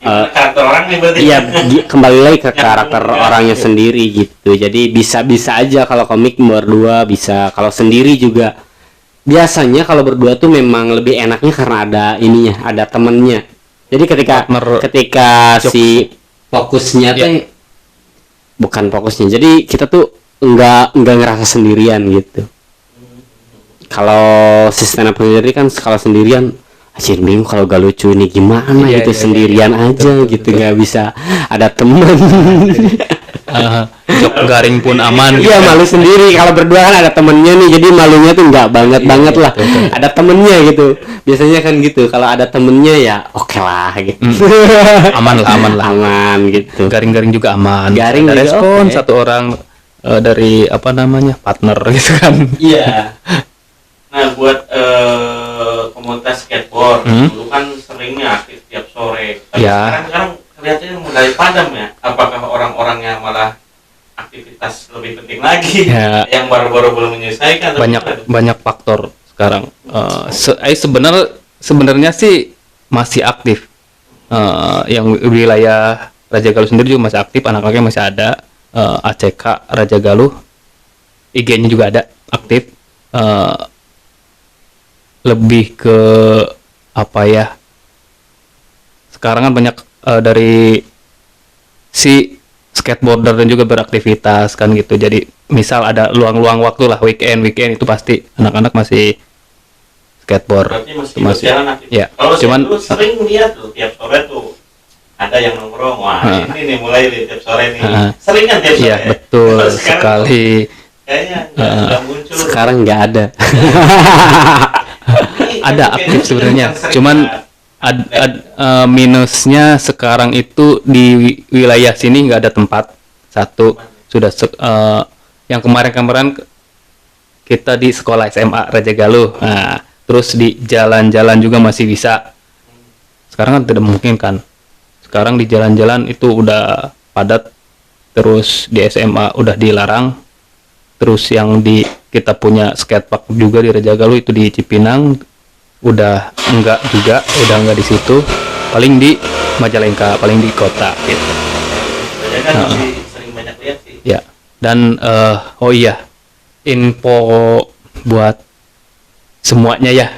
karakter orang nih berarti. Iya, kembali lagi ke karakter orangnya sendiri gitu. Jadi bisa aja kalau komik berdua bisa. Kalau sendiri juga biasanya kalau berdua tuh memang lebih enaknya karena ada ininya, ada temennya. Jadi ketika si fokusnya tuh bukan fokusnya. Jadi kita tuh nggak ngerasa sendirian gitu. Kalau si stand up comedy kan kalau sendirian anjir bingung kalau gak lucu ini gimana Iya, gitu, iya, sendirian iya, aja betul, gitu, betul. nggak bisa ada temen. Jok garing pun aman. Iya, malu sendiri. Kalau berdua kan ada temennya nih, jadi malunya tuh nggak banget banget lah. betul, betul. Ada temennya gitu. Biasanya kan gitu. Kalau ada temennya ya oke lah gitu. Aman lah, aman lah. Aman gitu. Garing-garing juga aman. Garing ada juga respon oke. satu orang dari apa namanya partner gitu kan. Iya. Nah, buat komunitas skateboard dulu kan seringnya aktif tiap sore. Tapi Ya. sekarang kelihatannya mulai padam ya. Apakah orang-orangnya malah aktivitas lebih penting lagi Ya. yang baru-baru belum menyelesaikan? Banyak faktor sekarang. Sebenarnya sih masih aktif. Yang wilayah Raja Galuh sendiri juga masih aktif, anak-anaknya masih ada. ACK Raja Galuh, IG-nya juga ada aktif. Lebih ke apa ya? Sekarang kan banyak dari si skateboarder dan juga beraktivitas kan gitu. Jadi misal ada luang-luang waktu lah, weekend itu pasti anak-anak masih skateboard. Berarti masih berjalan aktif. Ya, Kalau cuman saya dulu sering lihat tuh tiap sore tuh ada yang nongkrong. Wah, ini nih mulai nih tiap sore nih. Sering kan tiap sore. iya betul Kalau sekarang sekali. Kayaknya nggak muncul. Sekarang nggak ada. Ada aktif sebenarnya, cuman minusnya sekarang itu di wilayah sini nggak ada tempat. Satu sudah yang kemarin kita di sekolah SMA Raja Galuh. Nah, terus di jalan-jalan juga masih bisa. Sekarang kan tidak mungkin kan. Sekarang di jalan-jalan itu udah padat. Terus di SMA udah dilarang. Terus yang di kita punya skatepark juga di Raja Galuh itu di Cipinang udah enggak di situ. Paling di Majalengka, paling di kota gitu. Saya kan masih sering banyak lihat sih. Ya. Dan oh iya, info buat semuanya ya.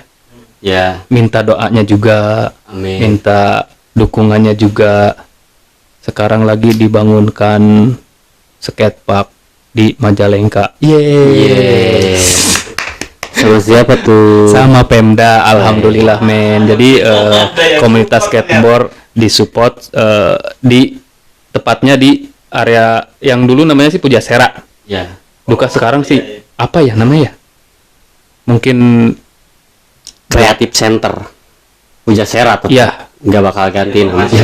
Ya, Minta doanya juga, amin. minta dukungannya juga. Sekarang lagi dibangunkan skatepark di Majalengka. Yeay. Sama siapa tuh? Sama Pemda, alhamdulillah men. Jadi komunitas skateboard disupport di tepatnya di area yang dulu namanya sih Pujasera. Ya. Duka sekarang sih apa ya namanya ya? Mungkin Creative Center. Pujasera tuh. ya, Nggak bakal ganti namanya.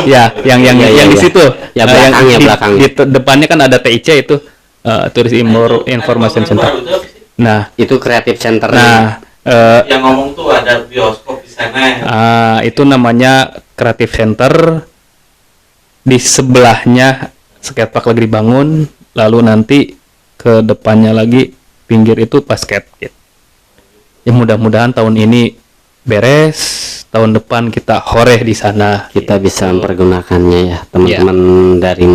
ya yang Ya, di ya. situ. Ya, Yang belakangnya, di belakangnya. depannya kan ada TIC itu Tourism Information Center. Nah, Itu Creative Center. Yang ngomong tuh ada bioskop di sana. itu namanya Creative Center. Di sebelahnya skatepark lagi dibangun, lalu nanti ke depannya lagi pinggir itu basket gitu. Ya mudah-mudahan tahun ini beres, tahun depan kita horeh di sana. Kita bisa mempergunakannya ya, teman-teman dari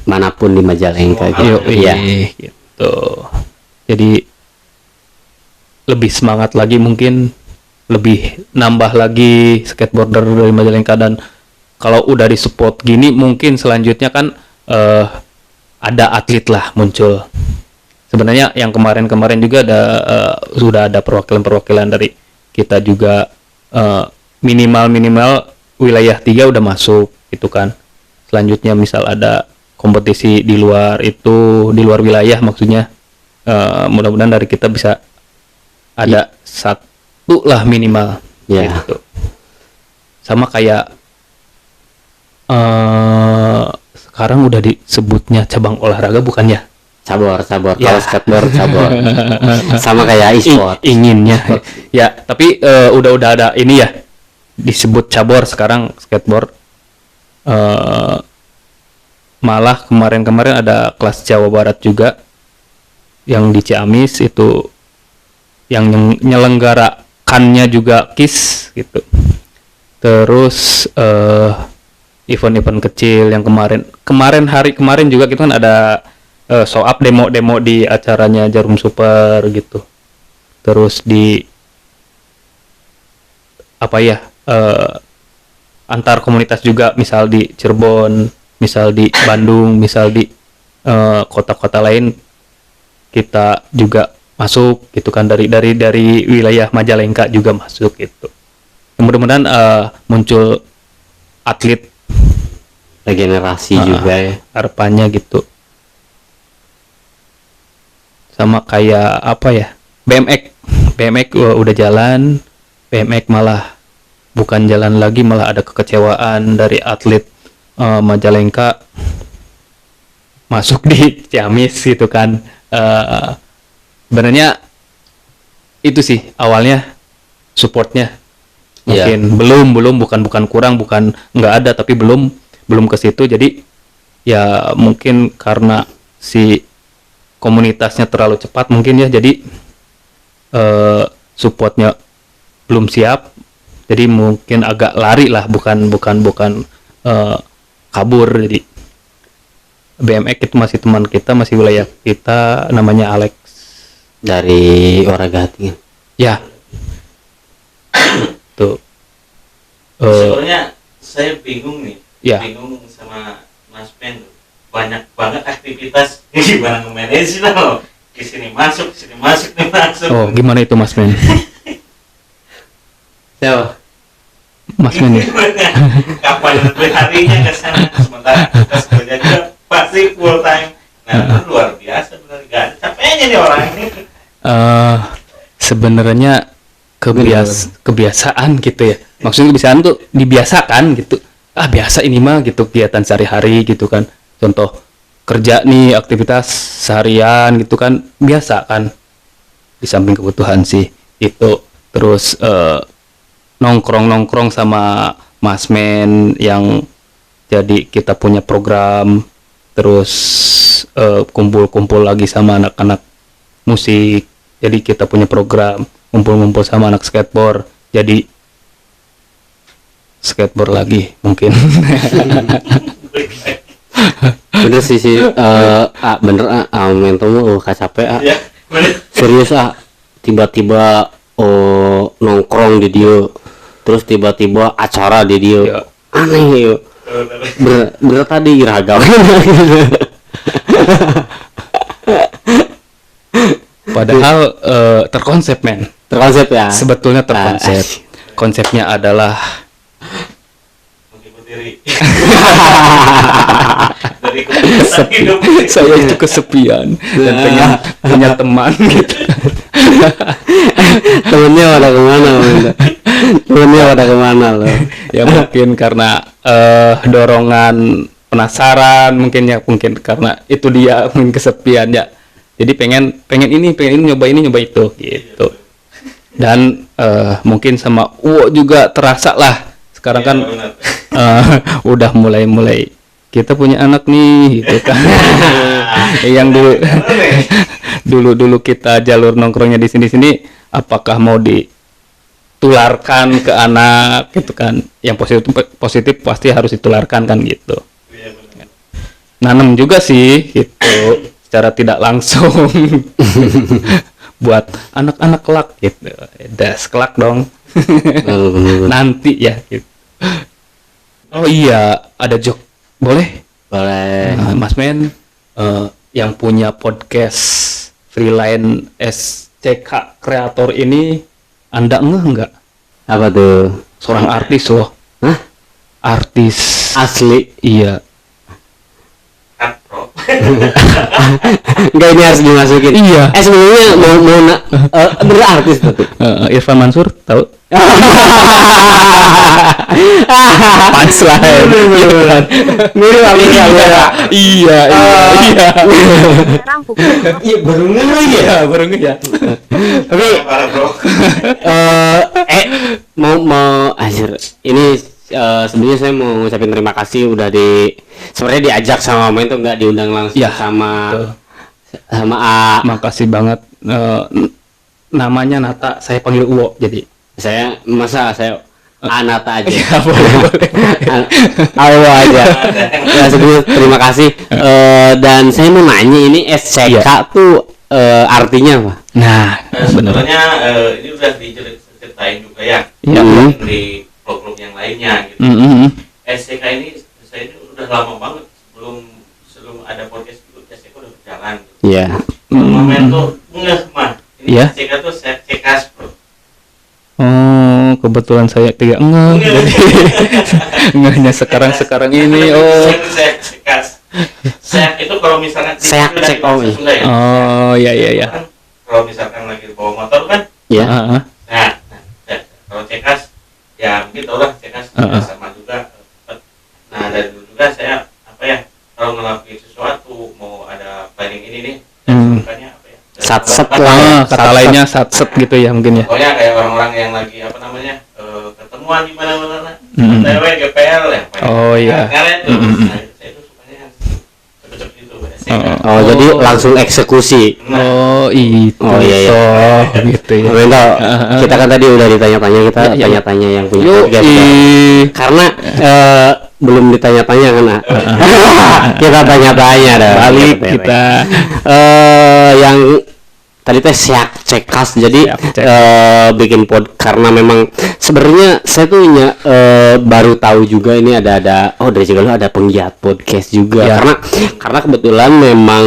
manapun di Majalengka gitu. Iya, Iya. gitu. Jadi lebih semangat lagi mungkin, lebih nambah lagi skateboarder dari Majalengka. Dan kalau udah disupport gini mungkin selanjutnya kan ada atlet lah muncul. Sebenarnya yang kemarin juga ada sudah ada perwakilan dari kita juga, minimal wilayah 3 udah masuk gitu kan. Selanjutnya misal ada kompetisi di luar wilayah maksudnya, mudah-mudahan dari kita bisa ada satu lah minimal. Ya. Gitu. Sama kayak sekarang udah disebutnya cabang olahraga bukan ya? Cabur. Ya. Kalau skateboard cabur. Sama kayak e-sport. Inginnya ya, tapi udah ada ini ya, disebut cabur sekarang skateboard. Malah kemarin ada kelas Jawa Barat juga yang di Ciamis, itu yang nyelenggarakannya juga KIS gitu. Terus event-event kecil yang hari kemarin juga gitu kan ada show up demo di acaranya Jarum Super gitu. Terus di antar komunitas juga, misal di Cirebon, misal di Bandung, misal di kota-kota lain kita juga masuk gitu kan, dari wilayah Majalengka juga masuk gitu. Mudah-mudahan muncul atlet Regenerasi juga ya. harapannya gitu. Sama kayak apa ya, BMX udah jalan, BMX malah bukan jalan lagi, malah ada kekecewaan dari atlet Majalengka masuk di Ciamis gitu kan. Sebenarnya itu sih awalnya supportnya mungkin belum bukan kurang, bukan nggak ada, tapi belum ke situ. Jadi ya mungkin karena si komunitasnya terlalu cepat mungkin ya, jadi supportnya belum siap, jadi mungkin agak lari lah, bukan kabur. Jadi BMX itu masih teman kita, masih wilayah kita, namanya Alex Dari Oragati. ya. Tuh Sebenarnya saya bingung nih, Ya. bingung sama Mas Ben. Banyak banget aktivitas, gimana nge-manage loh. Kesini masuk, nih masuk. oh gimana itu Mas Men? Siapa? Mas Men ya? Kapan nentuin harinya ke sana, sementara kita sebenarnya juga pasti full time. Nah, itu luar biasa benar, gak ada capeknya nih orang ini. Sebenarnya kebiasaan gitu ya. Maksudnya kebiasaan tuh dibiasakan gitu. Biasa ini mah gitu, kegiatan sehari-hari gitu kan. Contoh kerja nih, aktivitas seharian gitu kan, biasa kan. Di samping kebutuhan sih itu. Terus nongkrong sama Mas Men yang jadi kita punya program. Terus kumpul-kumpul lagi sama anak-anak musik. Jadi kita punya program ngumpul-ngumpul sama anak skateboard. Jadi skateboard lagi mungkin. Bener sih bener momentum capek Ya, bener. serius tiba-tiba nongkrong di dia, terus tiba-tiba acara di dia. Ya. Aneh yuk. Bener tadi ragam. Padahal terkonsep men. Terkonsep ya. Sebetulnya terkonsep. Konsepnya adalah Menghibur diri. Dari kebiasaan hidup. saya itu kesepian dan pengen punya teman gitu. Temennya pada kemana? Temennya pada kemana loh? Ya mungkin karena dorongan penasaran, mungkin karena itu dia mungkin kesepian ya. Jadi pengen ini nyoba itu gitu. Dan mungkin sama Uwo juga terasa lah sekarang kan. Benar. Udah mulai kita punya anak nih gitu kan. Yang dulu kita jalur nongkrongnya di sini apakah mau ditularkan ke anak gitu kan. Yang positif pasti harus ditularkan kan gitu. Iya, benar. Nanam juga sih gitu secara tidak langsung. Buat anak-anak kelak gitu. Das kelak dong. Bener. Nanti ya gitu. Oh iya, ada joke. Boleh? Boleh. Mas Men yang punya podcast freelance SCK kreator ini, Anda ngeh nggak? Apa tuh? Seorang artis loh. Hah? Artis. Asli? Iya. Cut, bro. Enggak, ini harus dimasukin. Iya. Sebelumnya mau bener artis tuh. Irfan Mansur, tahu? Punchline. Mirip apa ya? Iya. Iya baru ngeri ya. Baru ngeh ya. Tapi Parah, bro. mau anjir ini sebenarnya saya mau ngucapin terima kasih udah sebenarnya diajak sama Main tuh, nggak diundang langsung Ya, sama betul. sama A. Makasih banget. Namanya Nata, saya panggil Uwo jadi. Saya Anata aja. Ya, boleh. Awo aja. Ya, sebelumnya terima kasih. Dan saya mau nanya, ini SCK tuh artinya apa? Nah, bener. Sebenarnya ini udah diceritain juga ya Iya. di vlog-vlog yang lainnya gitu. Mm-hmm. SCK ini saya ini udah lama banget sebelum ada podcast Iya. Momen tuh ngeh mah. Ini Iya. Cekas tuh saya Cekas bro. Oh, kebetulan saya tidak ngeh. Ngehnya sekarang ini. Oh. Saya Cekas. Saya itu kalau misalkan Seak cek om. Sunda ya. Oh, iya iya. Kan kalau misalkan lagi bawa motor kan, Iya. Heeh. kalau Cekas ya mungkin tau lah Cekas sama juga. Nah dari dulu juga saya apa ya kalau ngelakuin sesuatu mau ada planning ini nih, bukannya apa ya? Satset Dari- lah. Ah, kata lainnya satset gitu ya mungkin ya. Pokoknya kayak orang-orang yang lagi apa namanya ketemuan di mana-mana, Mm. TW, GPL ya. Oh, iya. Ngaret tuh. Mm. Nah, itu saya tuh sukanya yang cepet-cepet itu. Saya Oh, jadi langsung eksekusi. Oh, itu. Oh, iya, iya. Oh, gitu ya. Bento, kita kan tadi udah ditanya-tanya, kita Iya, iya. tanya-tanya yang punya Yuk, podcast. Karena belum ditanya-tanya kan, Nak? Kita tanya-tanya dah. balik kita. Yang tadi teh Seak Cekas, jadi Seak Cek. bikin karena memang sebenarnya saya tuh baru tahu juga ini ada dari Cigalo ada penggiat podcast juga, Ya. karena kebetulan memang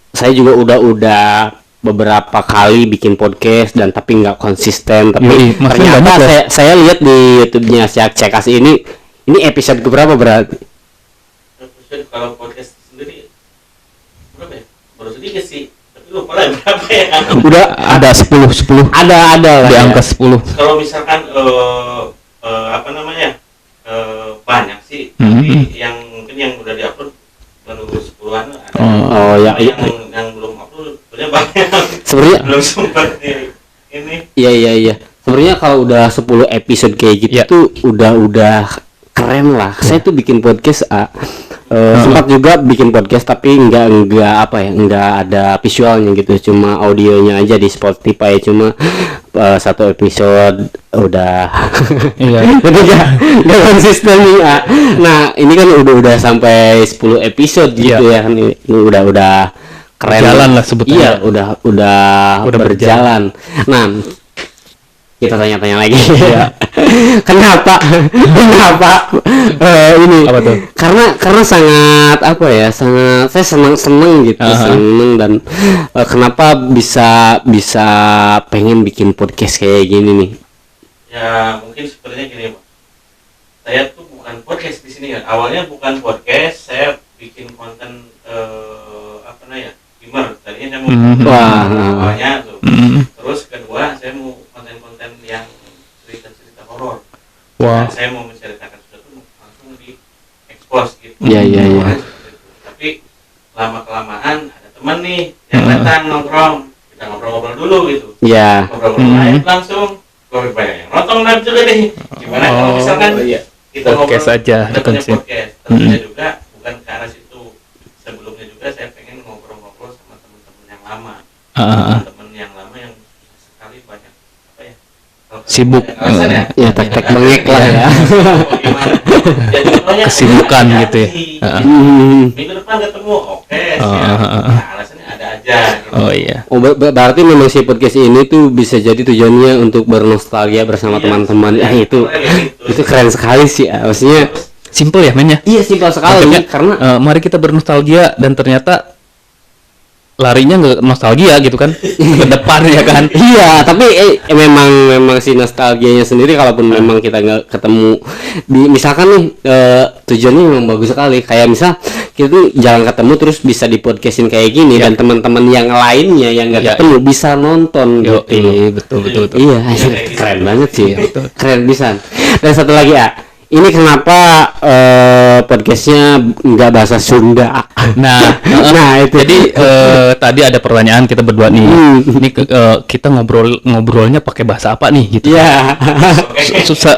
saya juga udah beberapa kali bikin podcast dan tapi nggak konsisten, tapi Yoi, maksudnya ternyata banyak ya? saya lihat di YouTube-nya Seak Cekas ini episode keberapa berarti? Terus kalau podcast sendiri berapa ya? Baru sedikit sih, tapi lupa lah berapa ya. Udah ada 10 Ada lah di ya. angka 10. Kalau misalkan apa namanya banyak sih, tapi yang mungkin yang udah diupload baru 10-an ada. Oh, ya, Cuma iya. yang belum upload sebenarnya banyak. Sebenarnya Belum sempat ini. iya. Sebenarnya kalau udah 10 episode kayak gitu Iya. tuh udah keren lah. Saya tuh bikin podcast sempat juga bikin podcast tapi nggak ada visualnya gitu, cuma audionya aja di Spotify, cuma satu episode udah Iya. nggak konsisten nih. Nah ini kan udah sampai 10 episode gitu Iya. ya kan, ini udah keren. Berjalan lah sebetulnya. Iya, udah berjalan. Nah, kita tanya-tanya lagi. Kenapa ini? Apa tuh? Karena sangat apa ya? Saya seneng gitu, seneng, dan kenapa bisa pengen bikin podcast kayak gini nih? Ya mungkin sebenarnya gini Pak. Saya tuh bukan podcast di sini ya. Awalnya bukan podcast, saya bikin konten apa namanya? Gamer. Tadinya saya mau Wah. awalnya tuh. Terus kedua saya mau konten-konten yang cerita-cerita horor. Wah. Nah, saya mau menceritakan sesuatu langsung di expose gitu. Iya. Awalnya seperti itu. Tapi lama kelamaan ada teman nih yang datang nongkrong, kita ngobrol-ngobrol dulu gitu. Ya. Ngobrol-ngobrol aja langsung. Lebih banyak yang nonton live juga nih. Gimana kalau misalkan kita Podcast ngobrol, aja, kita punya konsep. podcast. Tentunya juga bukan ke arah situ. Sebelumnya juga saya pengen ngobrol-ngobrol sama teman-teman yang lama. Teman-teman yang lama yang sekali banyak apa ya? kalau Sibuk. banyak alasan ya. Ya, tek-tek bengek lah ya. Gimana? Ya, contohnya, Kesibukan ada gitu ya. aja. Hmm. Minggu depan ketemu, oke. Oh, Siap. Nah, alasannya ada aja. Gitu. Oh iya. Oh, berarti memang si podcast ini tuh bisa jadi tujuannya untuk bernostalgia bersama Iya, teman-teman. sebenarnya Itu gitu. keren sekali sih. Maksudnya Simple ya mainnya. iya simpel sekali Konsepnya, karena mari kita bernostalgia, dan ternyata larinya nggak nostalgia gitu kan ke depan ya kan. iya, tapi memang si nostalgianya sendiri, kalaupun memang kita nggak ketemu misalkan nih tujuannya memang bagus sekali, kayak misal kita tuh jarang ketemu terus bisa di podcastin kayak gini, Iya. dan teman-teman yang lainnya yang nggak Iya, ketemu bisa nonton Yo, gitu. betul. Iya, keren banget sih, keren bisa. Dan satu lagi ini kenapa podcastnya nggak bahasa Sunda? Nah, Itu. jadi tadi ada pertanyaan kita berdua nih. Ini kita ngobrolnya pakai bahasa apa nih gitu. Iya. Susah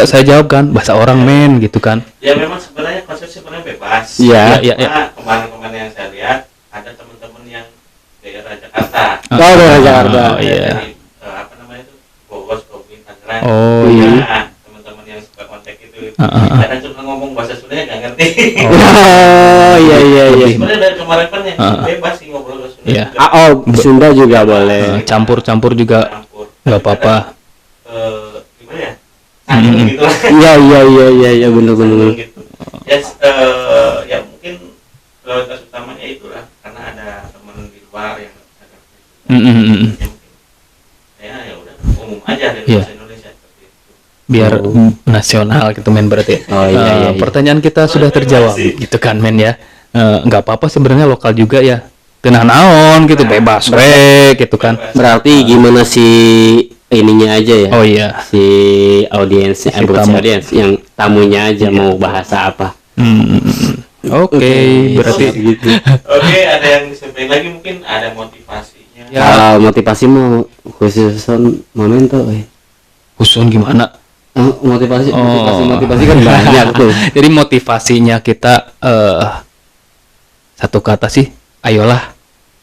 saya jawab kan bahasa orang men gitu kan. Ya memang sebenarnya konsep sebenarnya bebas. Iya. Iya. Cuma kemarin-kemarin yang saya lihat ada teman-teman yang daerah Jakarta. Oh, daerah Jakarta. Oh, iya. Dari, apa namanya itu? Bogor, Sukabumi, Tangerang. Oh, iya. Nah, teman-teman yang suka kontak itu. Kadang cuma ngomong bahasa Sunda nggak ngerti. Oh, iya. Sebenarnya dari kemarin kan yang bebas sih ngobrol bahasa Sunda. Iya. juga. Oh, Sunda juga boleh. Campur-campur juga Campur. nggak apa-apa. Gimana ya? Sanggung gitu lah. Iya, bener. Gitu. Ya, ya mungkin prioritas utamanya itulah karena ada teman di luar Ya udah umum aja dari Iya. bahasa Indonesia seperti itu. Biar nasional gitu men berarti. Oh, iya. Pertanyaan kita sudah terjawab gitu kan men ya. Nggak apa-apa sebenarnya lokal juga ya. Tenah naon gitu bebas we gitu kan. Berarti gimana si ininya aja ya? Oh iya. Si audiens, Si bukan si tamu. audiens, yang tamunya aja mau bahasa apa? Oke, berarti gitu. Oke, ada yang disampaikan lagi mungkin ada motivasinya. Ya. Kalau motivasi mau khususan momen tuh, Husun gimana? motivasi Oh. kan banyak tuh. Jadi motivasinya kita satu kata sih, ayolah.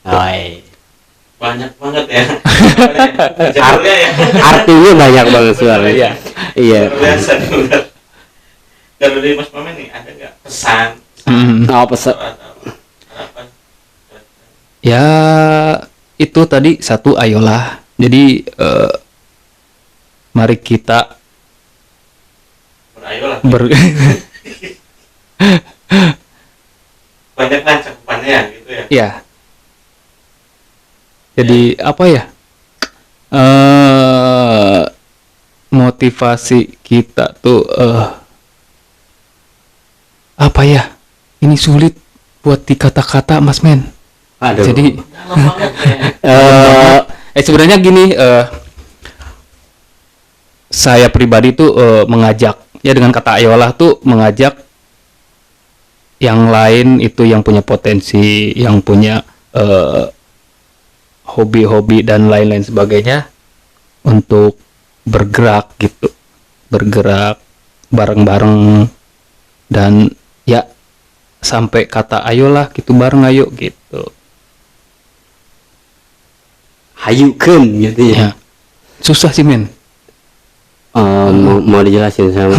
Oi. Banyak banget ya. Jalurnya ya. Artinya banyak banget suaranya. Iya. Luar biasa benar. Kalau dari Mas Mamen nih ada nggak pesan Oh, pesan. atau harapan? Ya itu tadi satu ayolah. Jadi mari kita Berayolah. Banyak lah cakupannya gitu ya. Ya. Jadi apa ya? Motivasi kita tuh apa ya? Ini sulit buat dikata-kata, Mas Men. Aduh. Jadi Dalam banget ya. sebenarnya gini, saya pribadi tuh mengajak ya dengan kata ayolah tuh mengajak yang lain itu yang punya potensi, yang punya hobi-hobi dan lain-lain sebagainya untuk bergerak gitu, bergerak bareng-bareng dan ya sampai kata ayolah gitu bareng ayo gitu. Hayukeun gitu ya. Ya. Susah sih men. Mau dijelasin sama.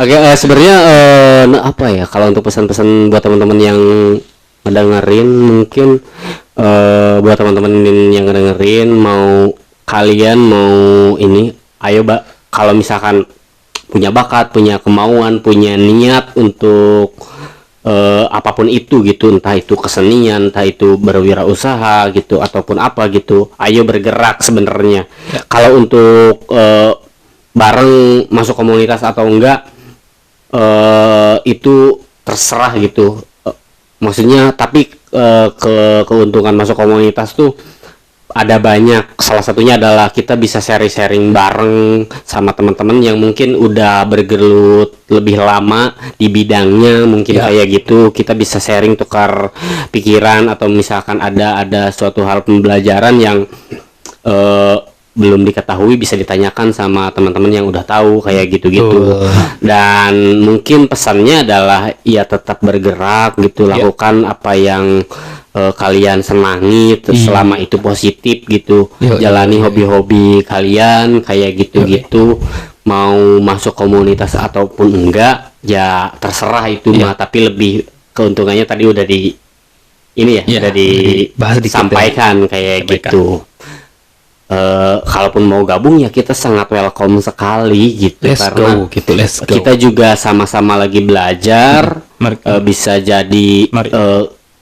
Oke, sebenarnya apa ya kalau untuk pesan-pesan buat teman-teman yang ngedengerin mungkin buat teman-teman yang ngedengerin kalian mau ini ayo kalau misalkan punya bakat, punya kemauan, punya niat untuk apapun itu gitu, entah itu kesenian, entah itu berwirausaha gitu ataupun apa gitu, ayo bergerak sebenarnya. Kalau untuk bareng masuk komunitas atau enggak itu terserah gitu. Maksudnya tapi keuntungan masuk komunitas tuh ada banyak. Salah satunya adalah kita bisa sharing-sharing bareng sama teman-teman yang mungkin udah bergelut lebih lama di bidangnya, mungkin kayak gitu. Kita bisa sharing, tukar pikiran, atau misalkan ada suatu hal pembelajaran yang belum diketahui bisa ditanyakan sama teman-teman yang udah tahu kayak gitu-gitu. Dan mungkin pesannya adalah ya tetap bergerak gitu, lakukan apa yang kalian senangi selama itu positif gitu. Jalani hobi-hobi kalian kayak gitu-gitu. Mau masuk komunitas ataupun enggak ya terserah itu mah, tapi lebih keuntungannya tadi udah udah disampaikan kayak gitu. Kalaupun mau gabung ya kita sangat welcome sekali gitu. Let's go. Kita juga sama-sama lagi belajar. Bisa jadi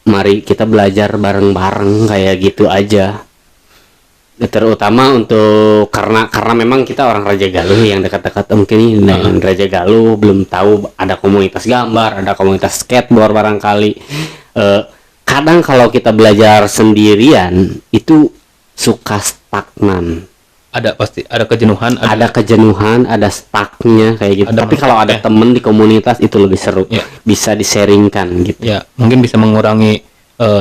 mari kita belajar bareng-bareng kayak gitu aja. Terutama untuk karena memang kita orang Raja Galuh yang dekat-dekat mungkin dengan Raja Galuh belum tahu ada komunitas gambar, ada komunitas skateboard barangkali. Kadang kalau kita belajar sendirian itu suka stagnan. Pasti ada kejenuhan, ada kejenuhan, ada stucknya kayak gitu. Tapi kalau ada temen di komunitas itu lebih seru, bisa di-sharingkan gitu. Ya, mungkin bisa mengurangi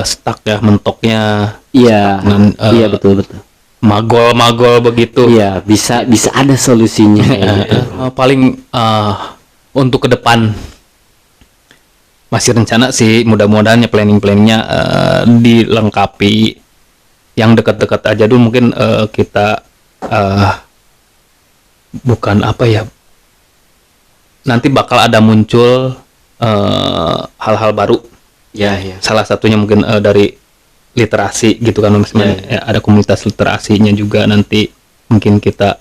stuck ya, mentoknya. Iya, iya betul. Magol begitu. Iya, bisa ada solusinya. Paling untuk ke depan masih rencana sih, mudah-mudahan ya planningnya dilengkapi. Yang dekat-dekat aja dulu mungkin kita bukan apa ya, nanti bakal ada muncul hal-hal baru. Ya. Salah satunya mungkin dari literasi gitu kan Mas. Ya, ada komunitas literasinya juga nanti mungkin kita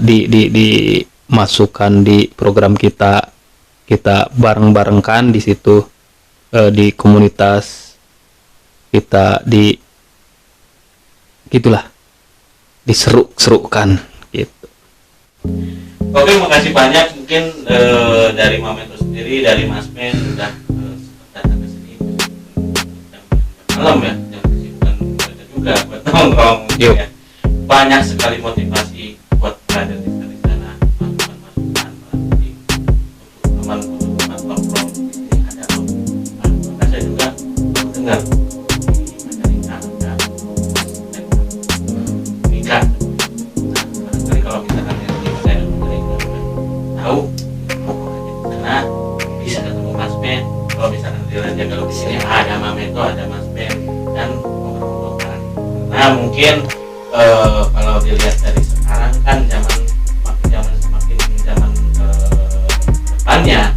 dimasukkan di program kita bareng-barengkan di situ di komunitas kita gitulah diseru-serukan gitu. Oke, makasih banyak. Mungkin dari Mameto sendiri, dari Mas Men udah sempat datang ke sini malam ya, jam kesibukan mereka juga buat nongkrong. Yuk. Ya. Banyak sekali motivasi buat brother di sana, masukan-masukan berarti untuk teman-teman nongkrong di sini ada loh. Maka saya juga dengar di Mandalika ada nikah. Barangkali kalau misalkan yang di Mandalika tahu mau ke sana bisa ketemu Mas Ben. Kalau misalkan di Raja Galuh di sini ada Mameto, ada Mas Ben dan ngobrol-ngobrol bareng. Nah mungkin kalau dilihat dari sekarang kan semakin zaman depannya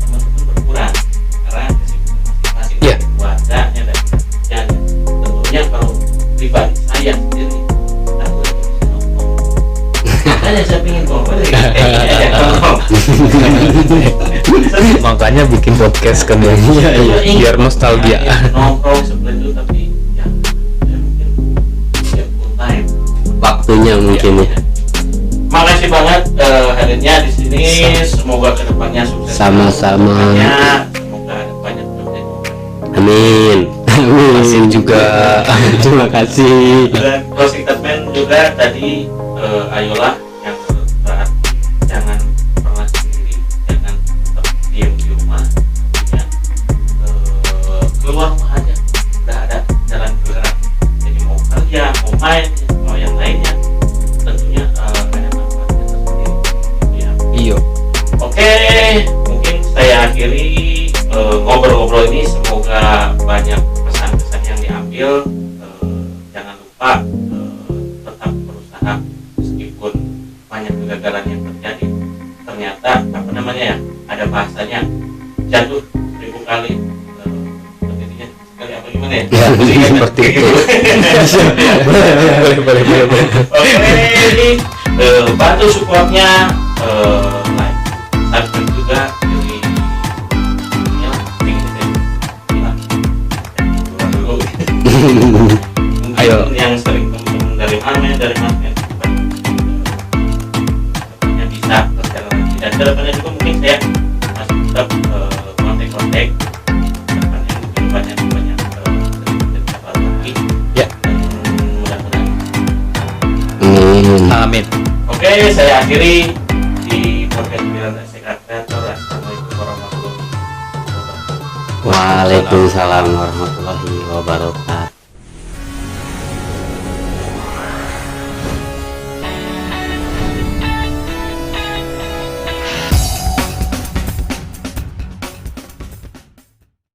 teman-teman berkurang karena kesibukan masing-masing Iya. dari keluarganya dan kerjanya. Tentunya kalau pribadi saya sendiri aku lagi bisa nongkrong. Makanya saya pengen nongkrong dari nongkrong. Makanya bikin podcast kan ya, biar nostalgia. Nongkrong seperti itu tapi ya mungkin ya full time. Waktunya mungkin ya. Makasih banget hadirnya di sini. Semoga kedepannya sukses. Sama-sama. Semoga kedepannya sukses. Amin. Amin juga. Terima kasih. Dan closing statement juga tadi ayolah yang berat, jangan pernah sendiri, jangan tetap diam di rumah. Artinya keluar rumah aja, udah ada jalan bergerak. Jadi mau kerja, mau main, mau yang lainnya, tentunya ada manfaatnya tersendiri. Ya. Iya. Oke, mungkin saya akhiri ngobrol-ngobrol ini. Semoga banyak pesan-pesan yang diambil. Jangan lupa tetap berusaha meskipun banyak kegagalan yang terjadi. Ternyata apa namanya ya? Ada bahasanya jatuh 1000 kali. Berdirinya sekali apa gimana ya? Ya, seperti itu. Boleh. Oke, ini bantu supportnya like, subscribe juga dari ini lah, bikin dulu. Mungkin Ayo. yang sering teman-teman dari mana dari depannya bisa berjalan lagi dan kedepannya juga mungkin saya masih tetap kontak-kontak kedepannya mungkin banyak cerita baru lagi Ya. dan mudah-mudahan. Amin. Oke, saya akhiri di podcast Bilang Sekat Kreator. Assalamualaikum warahmatullahi wabarakatuh. Waalaikumsalam warahmatullahi wabarakatuh.